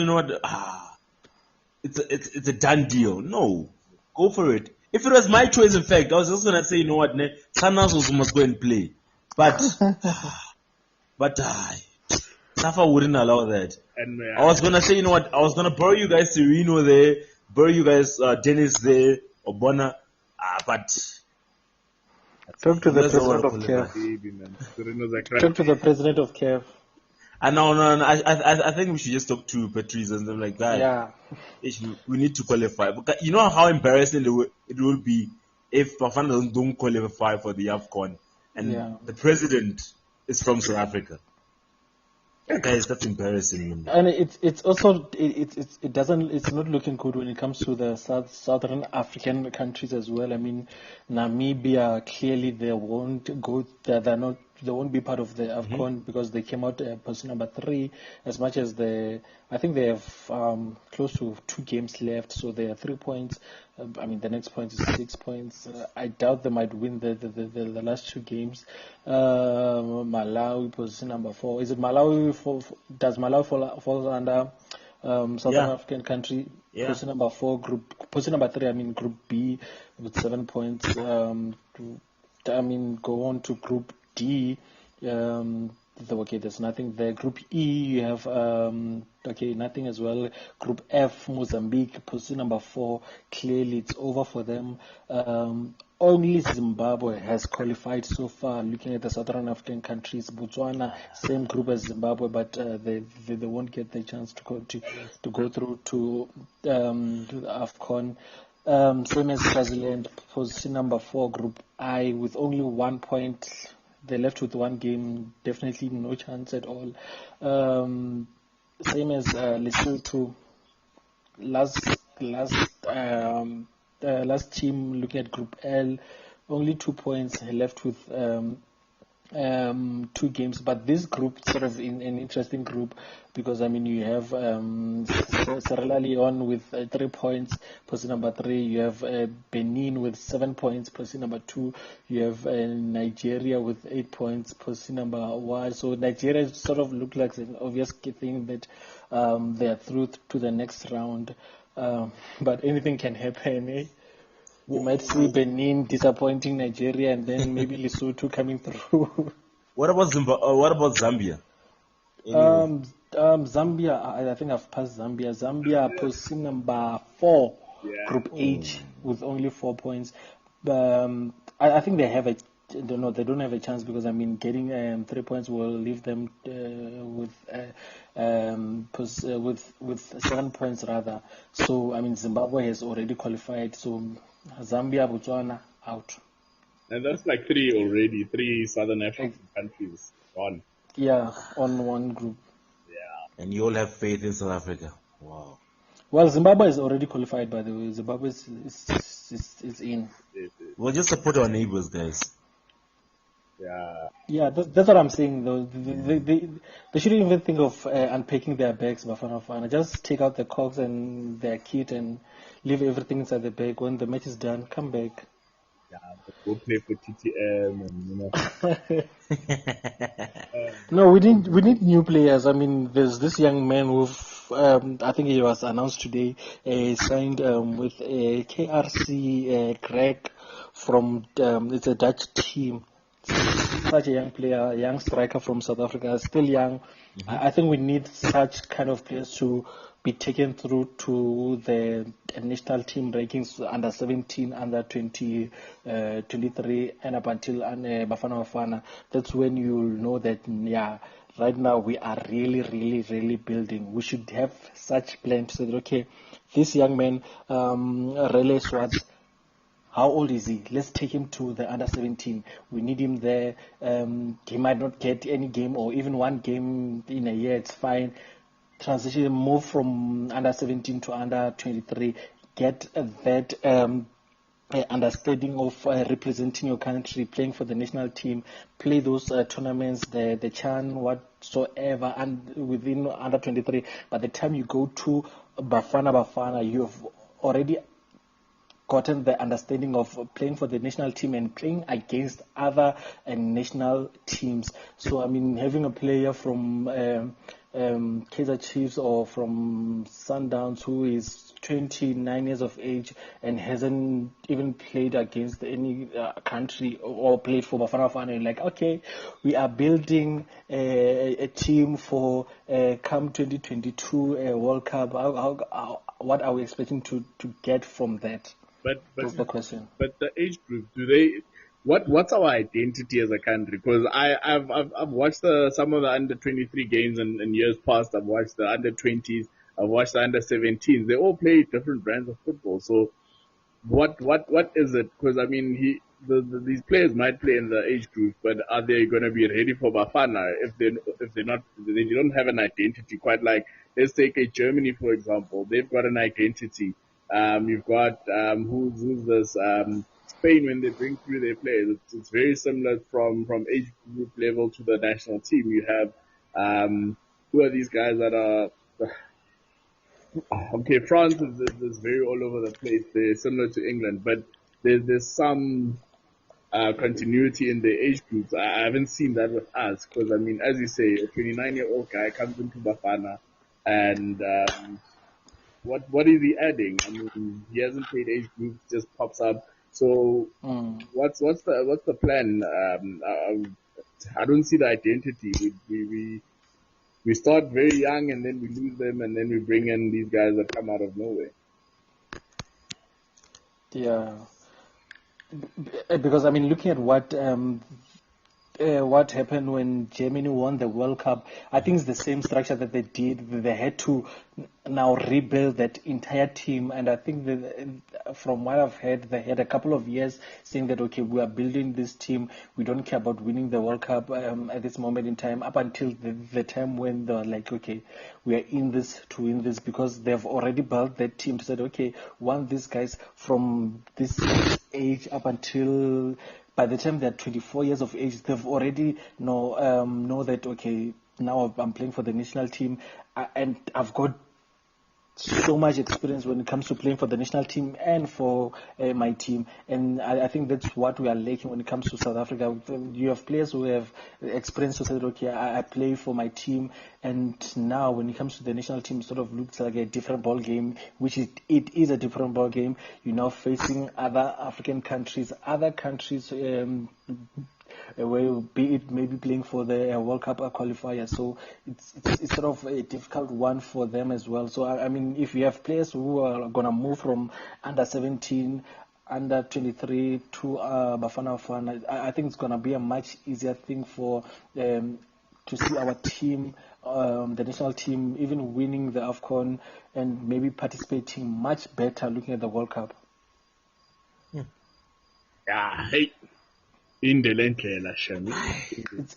It's a done deal. No, go for it. If it was my choice, in fact, I was just gonna say, Sanas also must go and play, but Safa wouldn't allow that. And I was gonna say, I was gonna borrow you guys Sereno there, borrow you guys Dennis there, Obona, but talk to the president of CAF. Talk to the president of CAF. No. I think we should just talk to Patrice and them like that. Yeah. We need to qualify. Because you know how embarrassing it will be if Bafana don't qualify for the AFCON and the president is from South Africa. Yeah, guys, that's embarrassing. And it's also it's not looking good when it comes to the southern African countries as well. I mean, Namibia clearly they won't be part of the AFCON because they came out position number 3. As much as I think they have close to 2 games left, so they are 3 points. I mean, the next point is 6 points. I doubt they might win the last 2 games. Malawi position number 4. Is it Malawi? Does Malawi fall under Southern African country? Yeah. Position number 4, position number 3. I mean, Group B with 7 points. Go on to Group D. okay, there's nothing there. Group E, you have okay, nothing as well. Group F, Mozambique, position number 4. Clearly, it's over for them. Only Zimbabwe has qualified so far. Looking at the Southern African countries, Botswana, same group as Zimbabwe, but they won't get the chance to go through to the AFCON. Same as Swaziland, position number 4, Group I, with only 1 point. They're left with 1 game, definitely no chance at all. Same as Lesotho, last team looking at Group L, only 2 points, left with 2 games. But this group is sort of an interesting group because, I mean, you have Sierra Leone with 3 points, position number 3. You have Benin with 7 points, position number 2. You have Nigeria with 8 points, position number 1. So Nigeria sort of look like an obvious thing that they are through to the next round. But anything can happen, eh? You might see Benin disappointing Nigeria and then maybe Lesotho coming through. What about what about Zambia? Zambia, I think I've passed Zambia. Zambia, position number 4, Group H, with only 4 points. I think they have a. No, they don't have a chance because, I mean, getting 3 points will leave them with 7 points rather. So, I mean, Zimbabwe has already qualified. So Zambia, Botswana out. And that's like 3 already. 3 Southern African countries gone. Yeah, on one group. Yeah. And you all have faith in South Africa. Wow. Well, Zimbabwe is already qualified, by the way. Zimbabwe is in. We'll just support our neighbors, guys. Yeah. Yeah, that's what I'm saying, though. They shouldn't even think of unpacking their bags, Bafana Bafana. Just take out the cogs and their kit and leave everything inside the bag. When the match is done, come back. Yeah, but go play for TTM and, No, we need new players. I mean, there's this young man who've I think he was announced today, signed with KRC Greg from it's a Dutch team. Such a young player, young striker from South Africa, still young. I think we need such kind of players to be taken through to the national team rankings, under 17, under 20, 23, and up until Bafana Bafana. That's when you'll know that, yeah, right now we are really, really, really building. We should have such plans to say, okay, this young man, Rele Swartz, how old is he? Let's take him to the under 17. We need him there. He might not get any game or even 1 game in a year. It's fine. Transition, move from under 17 to under 23. Get that understanding of representing your country, playing for the national team. Play those tournaments, the CHAN, whatsoever, and within under 23. By the time you go to Bafana Bafana, you have already gotten the understanding of playing for the national team and playing against other national teams. So, I mean, having a player from Kaizer Chiefs or from Sundowns who is 29 years of age and hasn't even played against any country or played for Bafana Bafana, and like, okay, we are building a team for come 2022 World Cup. What are we expecting to get from that? But That's the question. But the age group, do they? What's our identity as a country? Because I've watched some of the under 23 games in years past. I've watched the under 20s. I've watched the under 17s. They all play different brands of football. So what is it? Because I mean, these players might play in the age group, but are they going to be ready for Bafana if they don't have an identity? Quite like, let's take a Germany for example. They've got an identity. You've got who's this? Spain, when they bring through their players, it's very similar from age group level to the national team. You have who are these guys that are okay? France is very all over the place. They're similar to England, but there's some continuity in the age groups. I haven't seen that with us because I mean, as you say, a 29-year-old guy comes into Bafana and what is he adding? I mean, he hasn't played age groups, just pops up. So what's the plan? I don't see the identity. We start very young and then we lose them, and then we bring in these guys that come out of nowhere. Yeah, because I mean, looking at what happened when Germany won the World Cup, I think it's the same structure that they did. They had to now rebuild that entire team, and I think that from what I've heard, they had a couple of years saying that, okay, we are building this team. We don't care about winning the World Cup at this moment in time, up until the time when they're like, okay, we are in this to win this, because they've already built that team to say, okay, want these guys from this age up until by the time they're 24 years of age, they've already know that, okay, now I'm playing for the national team, and I've got so much experience when it comes to playing for the national team and for my team. And I think that's what we are lacking when it comes to South Africa. You have players who have experience to say, okay, I play for my team. And now when it comes to the national team, it sort of looks like a different ball game, which it is a different ball game. You're now facing other African countries, where be it maybe playing for the World Cup qualifier, so it's sort of a difficult one for them as well. So I mean, if you have players who are gonna move from under 17, under 23 to Bafana Bafana, I think it's gonna be a much easier thing for to see our team, the national team, even winning the AFCON and maybe participating much better looking at the World Cup. Yeah, hey. Indelenkela, Shami.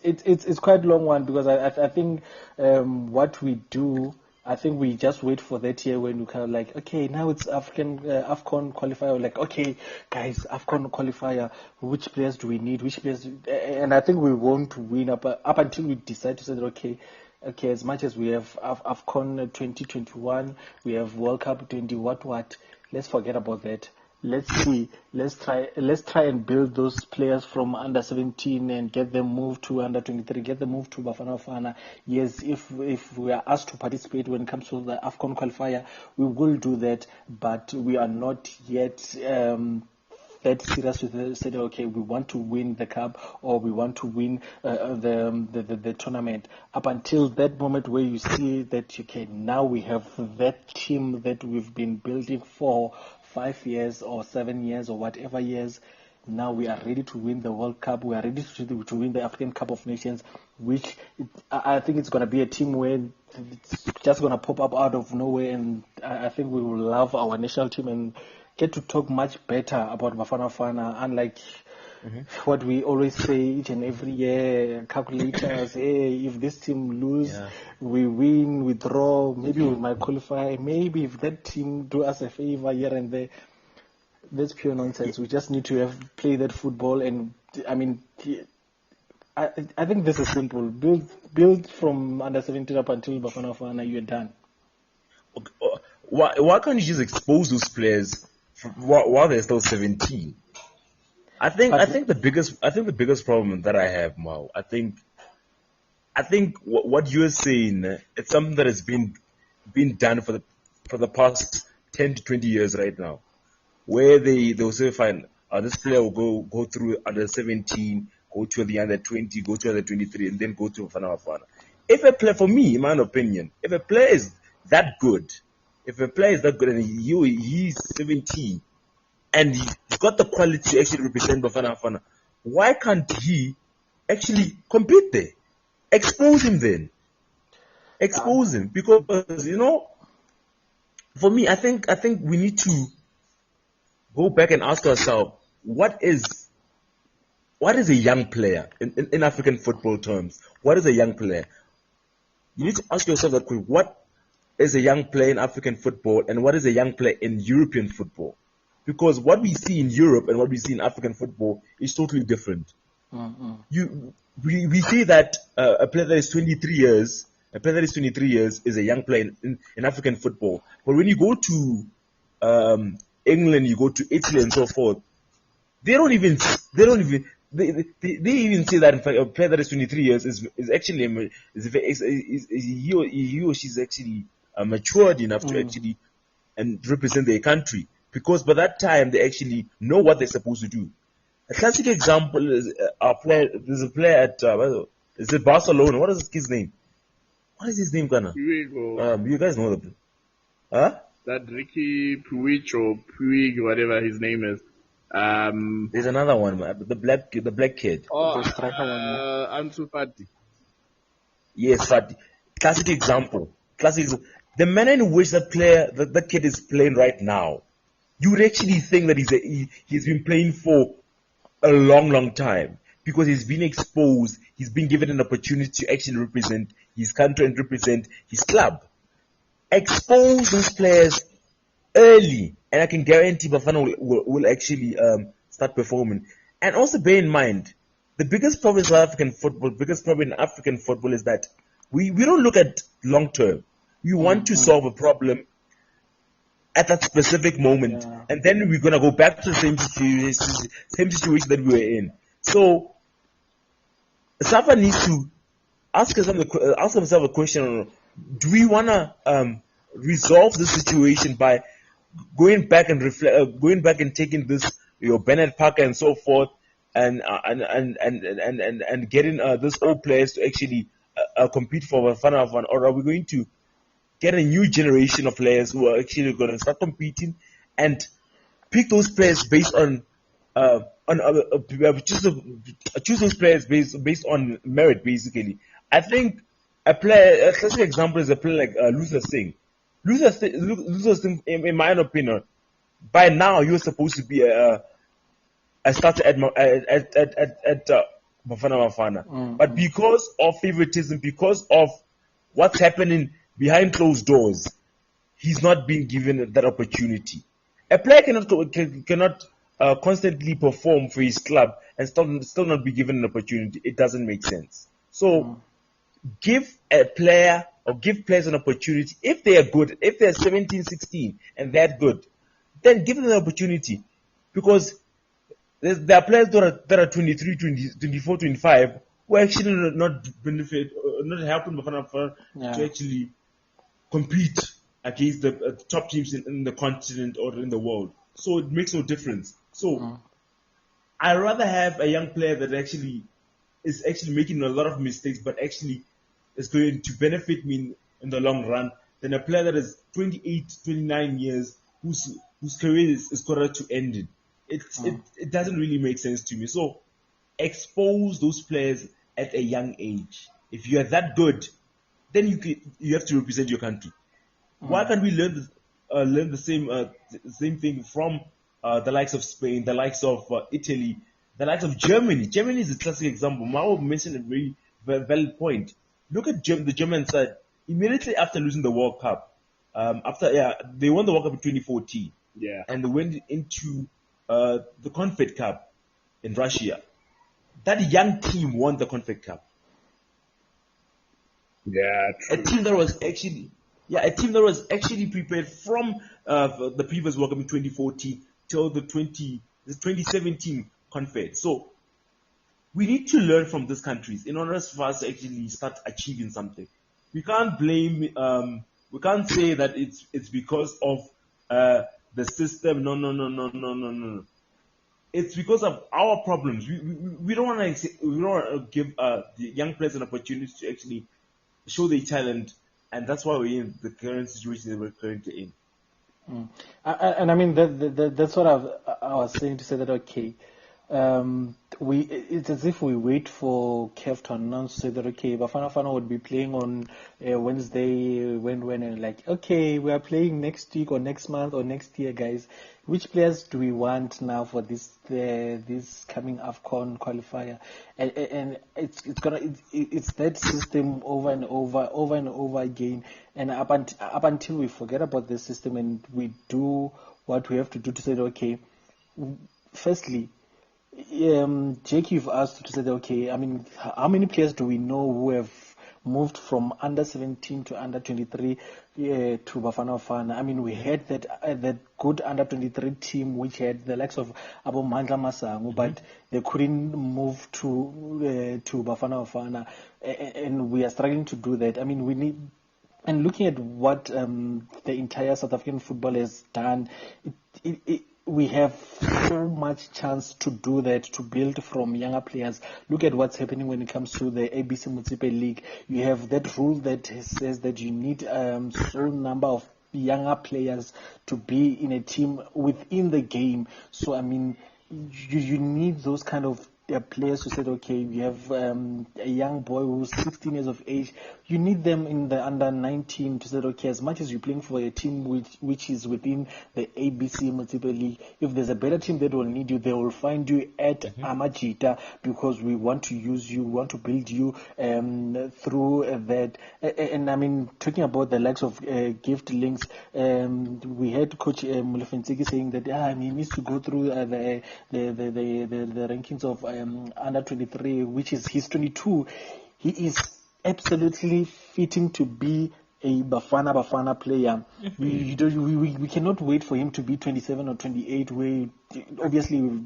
It's quite a long one, because I think what we do, I think we just wait for that year when we kind of like, okay, now it's AFCON qualifier. Like, okay, guys, AFCON qualifier. Which players do we need? Which players? And I think we won't win up until we decide to say that, okay, as much as we have AFCON 2021, we have World Cup 20 what. Let's forget about that. Let's see. Let's try and build those players from under 17 and get them moved to under 23, get them moved to Bafana Bafana. Yes, if we are asked to participate when it comes to the AFCON qualifier, we will do that, but we are not yet that serious to say, okay, we want to win the cup or we want to win the tournament. Up until that moment where you see that, okay, now we have that team that we've been building for 5 years or 7 years or whatever years, now we are ready to win the World Cup. We are ready to win the African Cup of Nations, which I think it's going to be a team where it's just going to pop up out of nowhere, and I think we will love our national team and get to talk much better about Bafana Bafana, unlike what we always say each and every year, calculators, hey, if this team lose, we win, we draw, maybe we might qualify, maybe if that team do us a favor here and there. That's pure nonsense. We just need to play that football, and I mean, I think this is simple. Build from under 17 up until Bafana Bafana, you're done. Why can't you just expose those players while they're still 17? I think the biggest problem that I have, Mao, I think what you're saying, it's something that has been done for the past 10 to 20 years right now, where they'll say, fine, this player will go through under 17, go to the under 20, go to under 23, and then go to Bafana Bafana. If a player, for me, in my opinion, if a player is that good, and he's 17, and he's got the quality to actually represent Bafana Bafana, why can't he actually compete there? Expose him then. Expose him, because for me, I think we need to go back and ask ourselves, what is a young player in African football terms? What is a young player? You need to ask yourself that question. What is a young player in African football, and what is a young player in European football? Because what we see in Europe and what we see in African football is totally different. We see that a player that is 23 years is a young player in African football. But when you go to England, you go to Italy and so forth, they even say that in fact a player that is 23 years is actually he or she's actually matured enough to actually and represent their country, because by that time they actually know what they're supposed to do. A classic example is our player. There's a player at is it Barcelona? What is this kid's name? What is his name, Ghana? Puig You guys know the huh? that Ricky Puig or Puig, whatever his name is. There's another one, the black kid. The striker one, Ansu Fati. Yes, but classic example. The manner in which that kid is playing right now, you would actually think that he's been playing for a long time because he's been exposed. He's been given an opportunity to actually represent his country and represent his club. Expose those players early, and I can guarantee Bafana will actually start performing. And also bear in mind, the biggest problem in South African football, biggest problem in African football is that we don't look at long term. We want to solve a problem at that specific moment, and then we're gonna go back to the same situation that we were in. So Safa needs to ask himself a question: do we wanna resolve the situation by going back and taking this Bernard Parker and so forth, and getting these old players to actually compete for Bafana Bafana, or are we going to get a new generation of players who are actually going to start competing and pick those players based on choose those players based on merit, basically? I think a classic example is a player like Luther Singh. Luther Singh, in my opinion, by now you're supposed to be a starter at Bafana Bafana, but because of favoritism, because of what's happening behind closed doors, he's not being given that opportunity. A player cannot constantly perform for his club and still not be given an opportunity. It doesn't make sense. So give a player or give players an opportunity. If they are good, if they're 17, 16 and they're good, then give them an opportunity, because there are players that are 23, 24, 25 who actually not helping Bafana to actually compete against the top teams in the continent or in the world. So it makes no difference. So I'd rather have a young player that is actually making a lot of mistakes, but actually is going to benefit me in the long run, than a player that is 28, 29 years whose career is quarter to end. It doesn't really make sense to me. So expose those players at a young age. If you are that good, then you have to represent your country. Why can't we learn the same thing from the likes of Spain, the likes of Italy, the likes of Germany? Germany is a classic example. Mao mentioned a very valid point. Look at the German side. Immediately after losing the World Cup, they won the World Cup in 2014, and they went into the Confed Cup in Russia. That young team won the Confed Cup. Yeah, true. A team that was actually prepared from the previous World Cup in 2014 till the 2017 Confed. So we need to learn from these countries in order for us to actually start achieving something. We can't blame. We can't say that it's because of the system. No. It's because of our problems. We don't want to give the young players an opportunity to actually show their talent, and that's why we're in the current situation that we're currently in. And I mean that's what I was saying, to say that okay, it's as if we wait for CAF to announce, to say that okay, Bafana Bafana would be playing on Wednesday, when and like, okay, we are playing next week or next month or next year, guys. Which players do we want now for this coming AFCON qualifier? And it's that system over and over again. And up until we forget about the system and we do what we have to do to say, okay, firstly, Jake, you've asked to say that, okay, I mean, how many players do we know who have moved from under 17 to under 23 to Bafana Bafana? I mean, we had that good under 23 team which had the likes of Abo Mandla Masango, but they couldn't move to Bafana Bafana, and we are struggling to do that. I mean, we need. And looking at what the entire South African football has done, we have so much chance to do that, to build from younger players. Look at what's happening when it comes to the ABC Municipal League. You have that rule that says that you need certain number of younger players to be in a team within the game. So, I mean, you need those kind of players who said, okay, you have a young boy who's 16 years of age. You need them in the under 19 to say, okay, as much as you're playing for a team which is within the ABC Municipal League, if there's a better team that will need you, they will find you at Amajita, because we want to use you, we want to build you through that. And I mean, talking about the likes of gift links, we had Coach Mulefensiki saying that he needs to go through the rankings of under 23, which is his 22. He is absolutely fitting to be a Bafana Bafana player. We cannot wait for him to be 27 or 28, where obviously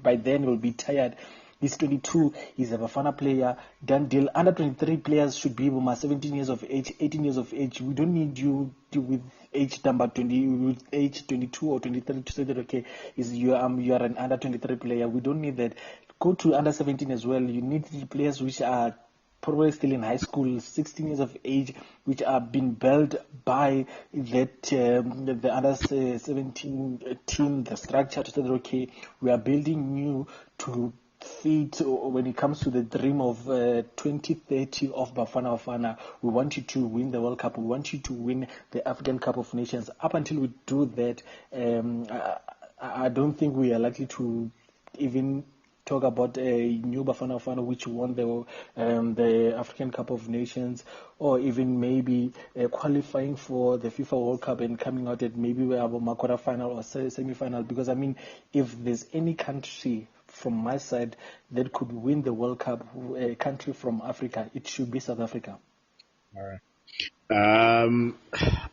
by then we'll be tired. He's 22. He's a Bafana player. Done deal. Under 23 players should be 17 years of age, 18 years of age. We don't need you with age number 20, with age 22 or 23 to say that, okay, you are an under 23 player. We don't need that. Go to under 17 as well. You need players which are probably still in high school, 16 years of age, which are being built by that the under 17 team, the structure to say that, okay, we are building you to fit when it comes to the dream of 2030 of Bafana Bafana. We want you to win the World Cup. We want you to win the African Cup of Nations. Up until we do that, I don't think we are likely to even talk about a new Bafana Bafana which won the African Cup of Nations, or even maybe qualifying for the FIFA World Cup and coming out at maybe we have a quarter final or semi-final. Because I mean, if there's any country from my side that could win the World Cup, a country from Africa, it should be South Africa. All right.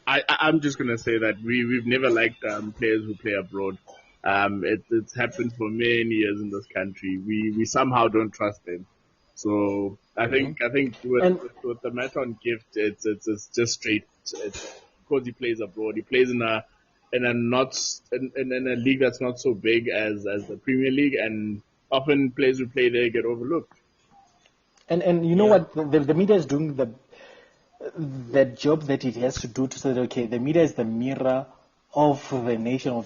I'm just gonna say that we've never liked players who play abroad. It's happened for many years in this country. We somehow don't trust them. So I think with the matter on Gift, it's just straight. It's because he plays abroad. He plays in a league that's not so big as the Premier League, and often players who play there get overlooked. And you know what, the media is doing that job that it has to do to say, okay, the media is the mirror of the nation, or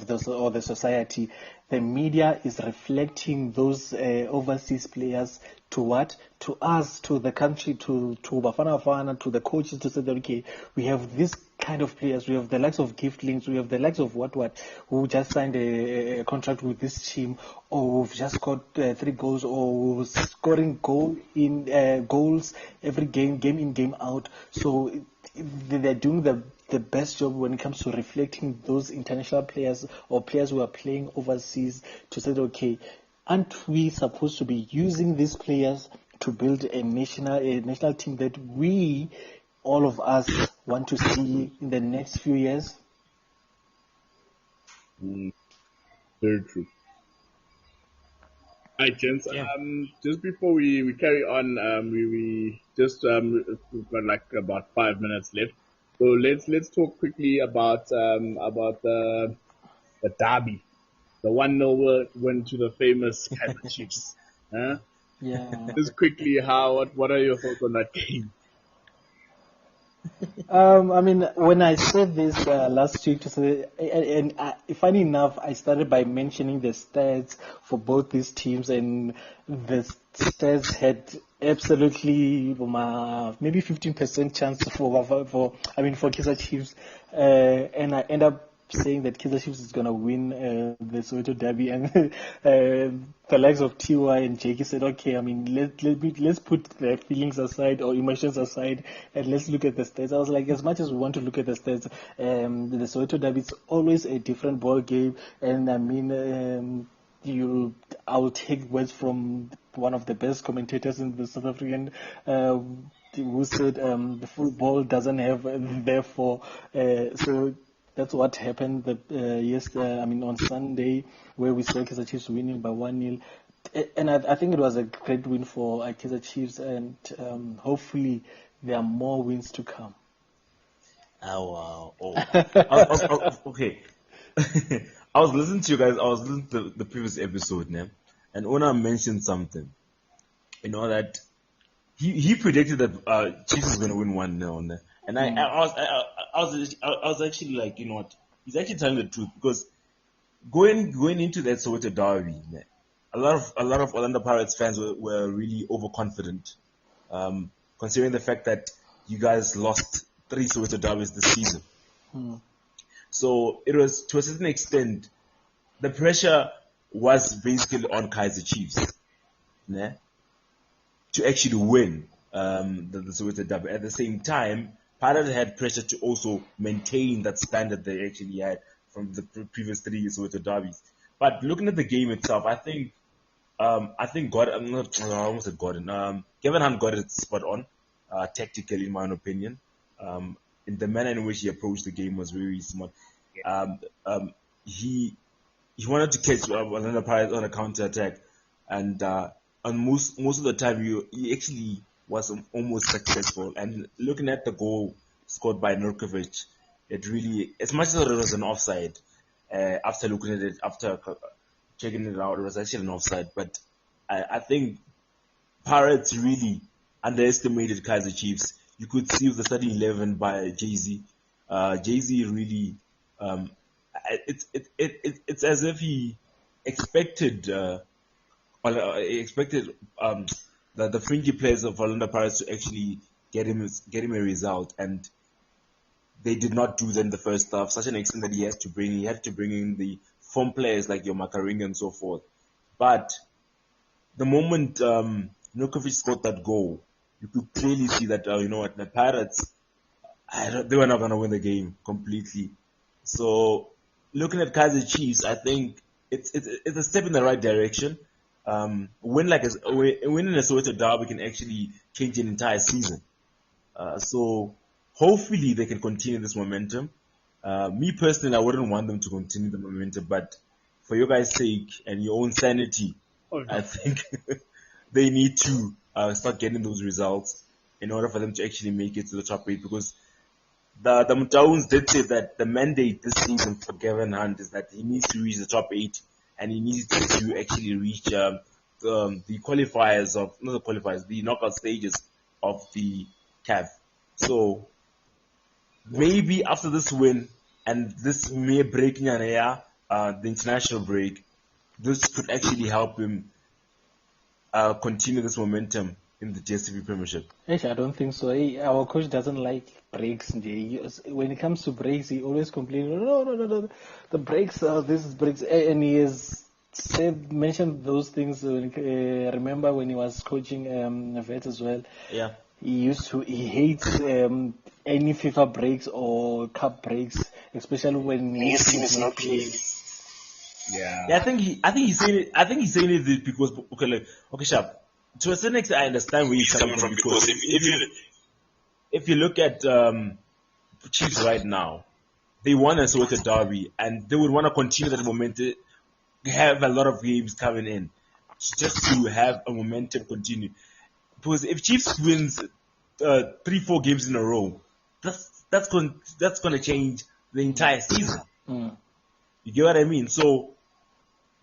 the society. The media is reflecting those overseas players to what? To us, to the country, to Bafana Bafana, to the coaches, to say that, okay, we have this kind of players. We have the likes of Gift Links. We have the likes of who just signed a contract with this team, or who've just got 3 goals, or scoring goals every game in, game out. So they're doing the best job when it comes to reflecting those international players or players who are playing overseas to say, okay, aren't we supposed to be using these players to build a national team that we, all of us, want to see in the next few years? Very true. All right, gents. Just before we carry on, we just we've got like about 5 minutes left. So let's talk quickly about the derby, the 1-0 win to the famous Kaizer Chiefs. Huh? Yeah. Just quickly, what are your thoughts on that game? I mean, when I said this last week, funny enough, I started by mentioning the stats for both these teams, and the stats had absolutely maybe 15% chance for Kaizer Chiefs, and I end up saying that Kaizer Chiefs is gonna win the Soweto Derby, and the likes of TY and Jakey said, okay, I mean, let's put the feelings aside or emotions aside, and let's look at the stats. I was like, as much as we want to look at the stats, the Soweto Derby is always a different ball game, and I mean, I'll take words from one of the best commentators in the South African, who said the football doesn't have therefore. So that's what happened on Sunday, where we saw Kaizer Chiefs winning by 1-0. And I think it was a great win for Kaizer Chiefs, and hopefully there are more wins to come. Oh, wow. Oh. Okay. I was listening to you guys. I was listening to the previous episode, man, and Ona mentioned something. That he predicted that Chiefs is going to win 1-0, and I was actually like, what? He's actually telling the truth because going into that Soweto Derby, man, a lot of Orlando Pirates fans were really overconfident, considering the fact that you guys lost 3 Soweto Derbies this season. So it was, to a certain extent, the pressure was basically on Kaiser Chiefs, né, to actually win the Soweto Derby. At the same time, Pirates had pressure to also maintain that standard they actually had from the previous 3 Soweto Derbies. But looking at the game itself, I think Gordon, I almost said Gordon. Kevin Hunt got it spot on, tactically, in my own opinion. In the manner in which he approached the game was very smart. He wanted to catch another Pirates on a counter attack, and on most of the time he actually was almost successful. And looking at the goal scored by Nurkovic, it really, as much as it was an offside, after looking at it, after checking it out, it was actually an offside. But I think Pirates really underestimated Kaiser Chiefs. You could see with the starting 11 by Jay-Z. Jay-Z really, it's as if he expected the fringy players of Orlando Pirates to actually get him a result, and they did not do that in the first half. Such an extent that he had to bring in the form players like your Macaringa and so forth. But the moment Nurkovic scored that goal, you could clearly see that the Pirates, they were not going to win the game completely. So looking at Kaiser Chiefs, I think it's a step in the right direction. Winning a Soweto Derby can actually change an entire season. So hopefully they can continue this momentum. Me personally, I wouldn't want them to continue the momentum, but for your guys' sake and your own sanity, I think they need to start getting those results in order for them to actually make it to the top 8, because the Mutauns did say that the mandate this season for Kevin Hunt is that he needs to reach the top 8, and he needs to actually reach the knockout stages of the CAF. So maybe after this win and this mere break in the international break, this could actually help him continue this momentum in the DSTV Premiership. Actually, I don't think so. Our coach doesn't like breaks. When it comes to breaks, he always complains, no. The breaks, this is breaks. And he has mentioned those things. Remember when he was coaching Vet as well? Yeah. He hates any FIFA breaks or cup breaks, especially when his team is not playing. Yeah. I think he's saying it because okay, sharp. To a certain extent, I understand where he's coming from, because if you look at Chiefs right now, they won a Soweto Derby, and they would want to continue that momentum, have a lot of games coming in, just to have a momentum continue. Because if Chiefs wins 3-4 games in a row, that's going to change the entire season. You get what I mean? So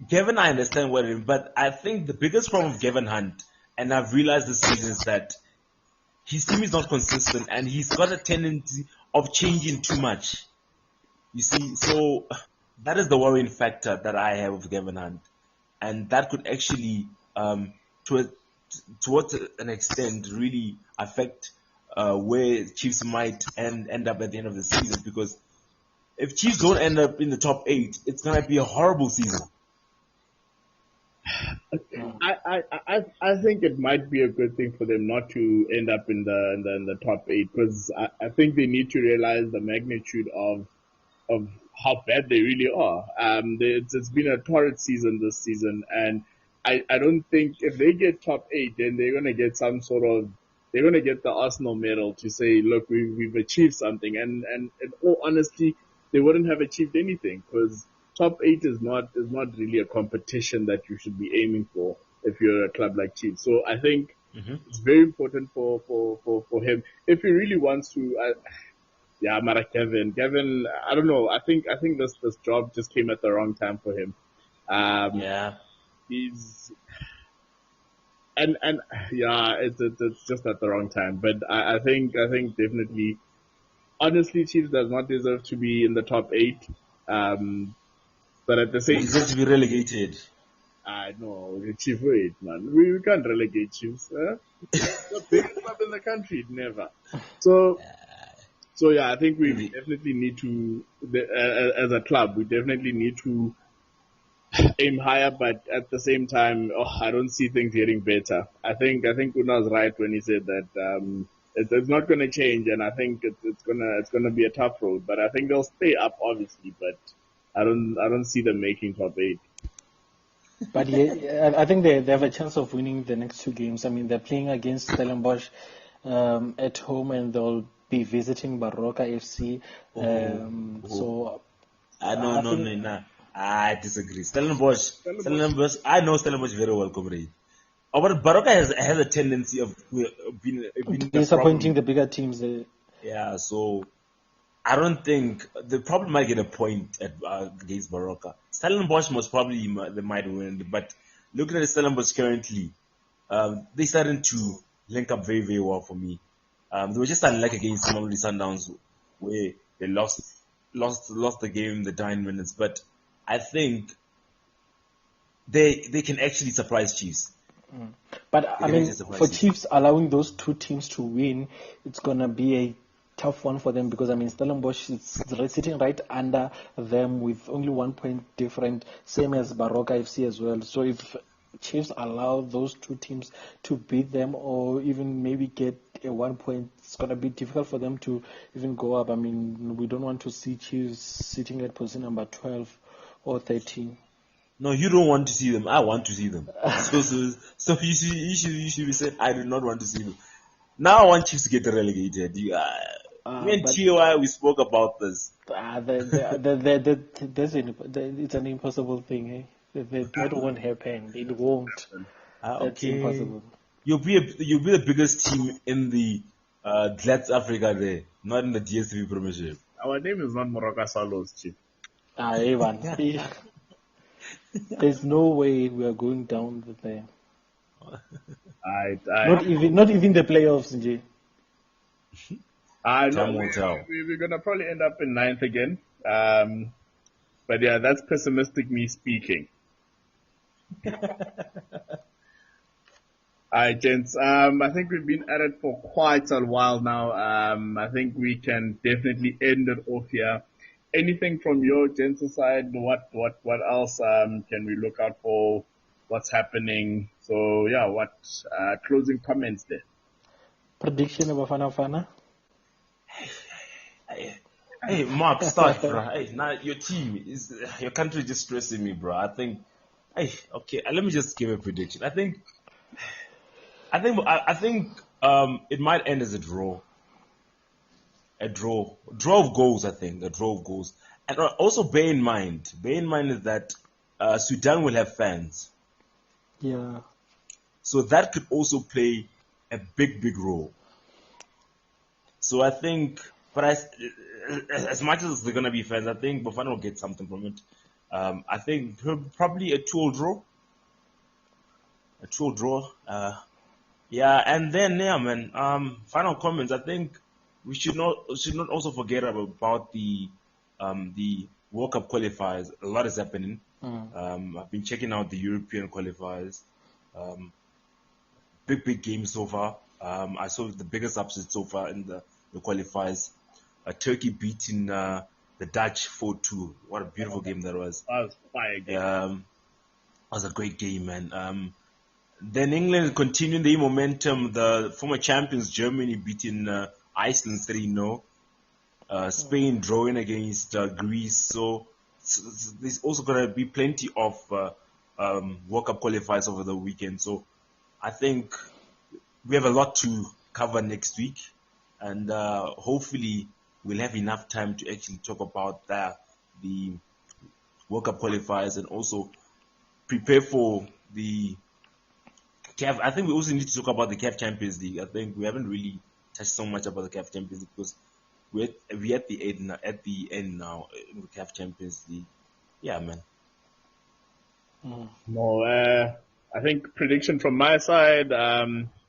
Gavin, I understand what it is, but I think the biggest problem with Gavin Hunt, and I've realized this season, is that his team is not consistent, and he's got a tendency of changing too much. You see, so that is the worrying factor that I have with Gavin Hunt, and that could actually, towards an extent, really affect where Chiefs might end up at the end of the season. Because if Chiefs don't end up in the top 8, it's gonna be a horrible season. I think it might be a good thing for them not to end up in the top 8, because I think they need to realize the magnitude of how bad they really are. It's been a torrid season this season, and I don't think if they get top 8, then they're gonna get they're gonna get the Arsenal medal to say, look, we've achieved something, and in all honesty, they wouldn't have achieved anything, because top 8 is not really a competition that you should be aiming for if you're a club like Chiefs. So I think it's very important for him if he really wants to. Yeah, Mara Kevin, I don't know. I think this job just came at the wrong time for him. Um, Yeah. he's and yeah, it's just at the wrong time. But I think definitely, honestly, Chiefs does not deserve to be in the top eight. Um, but at the They same deserve time, to be relegated. I know the Chiefs wait, man. We can't relegate Chiefs. The biggest club in the country, never. So so yeah, I think we Maybe. definitely need to, as a club, we definitely need to aim higher, but at the same time, I don't see things getting better. I think Una's right when he said that it's not going to change, and I think it's gonna be a tough road. But I think they'll stay up, obviously. But I don't see them making top eight. But yeah, I think they have a chance of winning the next two games. I mean, they're playing against Stellenbosch at home, and they'll be visiting Baroka FC. So No, I no, think no, no. I disagree. Stellenbosch, Stellenbosch, I know Stellenbosch very well, comrade. Oh, but Baroka has a tendency of being a disappointing problem. the bigger teams. Yeah, so I don't think the problem might get a point against Baroka. Stellenbosch most probably they might win, but looking at Stellenbosch currently, they're starting to link up very, very well for me. They were just unlucky against Mamelodi Sundowns, where they lost the game in the 9 minutes. But I think they can actually surprise Chiefs. But They I can actually mean, for surprise Chiefs. Chiefs allowing those two teams to win, it's gonna be a tough one for them because I mean Stellenbosch is sitting right under them with only 1 point different, same as Baroka FC as well. So if Chiefs allow those two teams to beat them or even maybe get a 1 point, it's gonna be difficult for them to even go up. I mean, we don't want to see Chiefs sitting at position number 12 or 13. No, you don't want to see them. I want to see them. So you should be saying I do not want to see them. Now I want Chiefs to get relegated. Me and But TOI, we spoke about this. it's an impossible thing. That won't happen. It won't. That's Okay. impossible. You'll be the biggest team in the Glad Africa there, not in the DSTV Premiership. our name is not Moroka Swallows, Chief. Evan, there's no way we are going down there. I Not even the playoffs, Nje. I know Time will tell. we're gonna probably end up in ninth again. But yeah, that's pessimistic me speaking. Alright, gents. I think we've been at it for quite a while now. I think we can definitely end it off here. Anything from your gents' side? What else can we look out for? What's happening? So yeah, what closing comments there? Prediction of Bafana Bafana. Hey, Mark, start, bro. Hey, now your country is just stressing me, bro. I think, hey, okay, let me just give a prediction. I think it might end as a draw of goals. I think a draw of goals, and also bear in mind is that Sudan will have fans, Yeah. so that could also play a big, big role. So I think, but as much as they're gonna be fans, I think Bafana will get something from it. I think probably a 2-2 draw, a 2-2 draw. Yeah, and then yeah, man. Final comments. I think we should not also forget about the World Cup qualifiers. A lot is happening. I've been checking out the European qualifiers. Um, big games so far. I saw the biggest upset so far in the qualifiers. Turkey beating the Dutch 4-2. What a beautiful game that was. That was fire game. Was a great game, man. Then England continuing the momentum. The former champions Germany beating Iceland 3-0. Spain drawing against Greece. So there's also going to be plenty of World Cup qualifiers over the weekend. So I think we have a lot to cover next week, and hopefully we'll have enough time to actually talk about the World Cup qualifiers and also prepare for the CAF. I think we also need to talk about the CAF Champions League. I think we haven't really touched so much about the CAF Champions League because we at the end now, in the CAF Champions League. Yeah, man. No, I think prediction from my side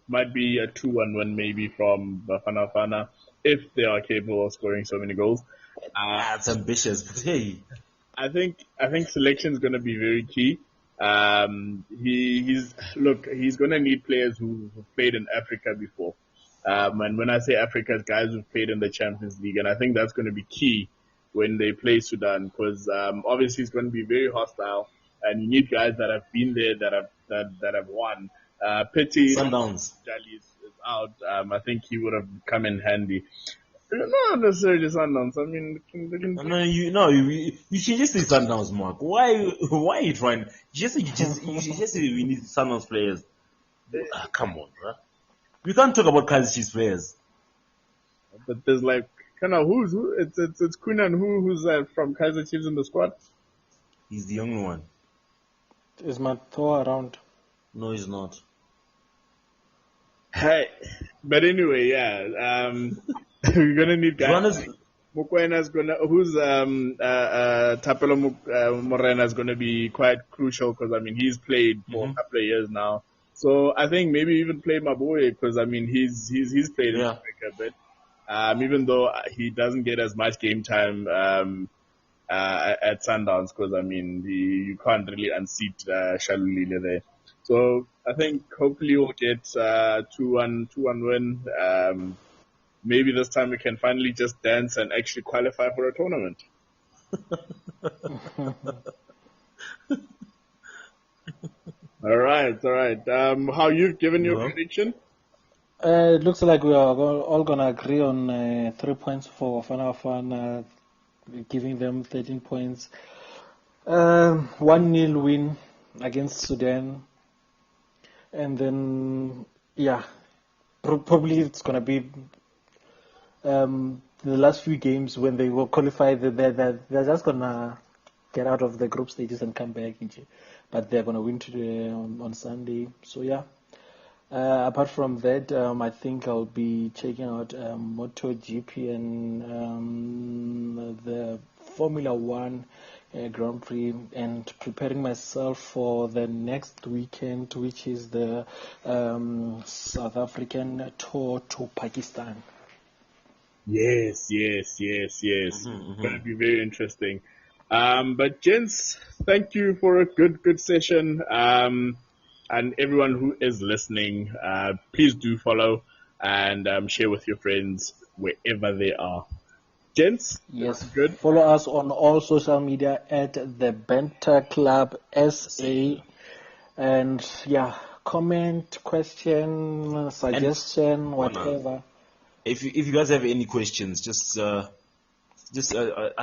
might be a 2-1 win maybe from Bafana Bafana if they are capable of scoring so many goals. It's ambitious, but hey. I think selection is going to be very key. He's going to need players who've played in Africa before. And when I say Africa, it's guys who've played in the Champions League, and I think that's going to be key when they play Sudan, because obviously it's going to be very hostile, and you need guys that have been there, that have won. Pity Sundowns. Jali is out. I think he would have come in handy. Not necessarily Sundowns. I mean, You should just say Sundowns, Mark. Why are you trying? You should just say we need Sundowns players. Come on, bro. We can't talk about Kaiser Chiefs players. But there's like kind of who? It's Queen and who's from Kaiser Chiefs in the squad. He's the only one. Is Mato around? No, he's not. Hey, but anyway, yeah. We're gonna need guys. Mokwena's who's Tapelo Morena's gonna be quite crucial, because I mean he's played for a couple of years now. So I think maybe even play Maboye, because I mean he's played in Africa a bit. Even though he doesn't get as much game time at Sundowns, because I mean you can't really unseat Shalulile there. So I think hopefully we'll get 2-1 win. Maybe this time we can finally just dance and actually qualify for a tournament. All right. How you've given your prediction? It looks like we are all going to agree on 3 points for Bafana Bafana, giving them 13 points. 1-0 win against Sudan. And then, yeah, probably it's going to be the last few games when they will qualify. They're just going to get out of the group stages and come back. But they're going to win today on Sunday. So, yeah. Apart from that, I think I'll be checking out Moto GP and the Formula One Grand Prix, and preparing myself for the next weekend, which is the South African tour to Pakistan. Yes. It's going to be very interesting. But gents, thank you for a good session. And everyone who is listening, please do follow and share with your friends wherever they are. Gents, yes, good. Follow us on all social media at the Banter Club SA, and yeah, comment, question, suggestion, whatever. If you guys have any questions, I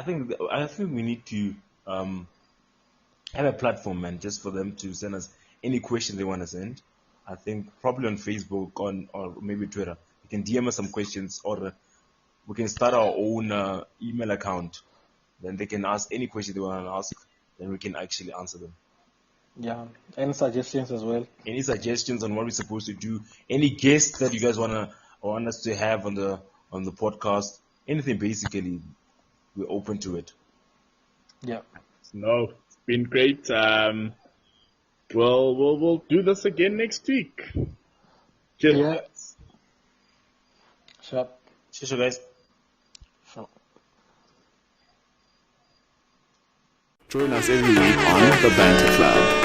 think we need to have a platform, man, just for them to send us any question they want to send. I think probably on Facebook or maybe Twitter. You can DM us some questions, or we can start our own email account. Then they can ask any question they want to ask. Then we can actually answer them. Yeah, and suggestions as well. Any suggestions on what we're supposed to do? Any guests that you guys want us to have on the podcast? Anything, basically, we're open to it. Yeah. No, it's been great. We'll do this again next week. Cheers. Yeah. Sure. Cheers, guys. Sure. Join us every week on the Banter Club.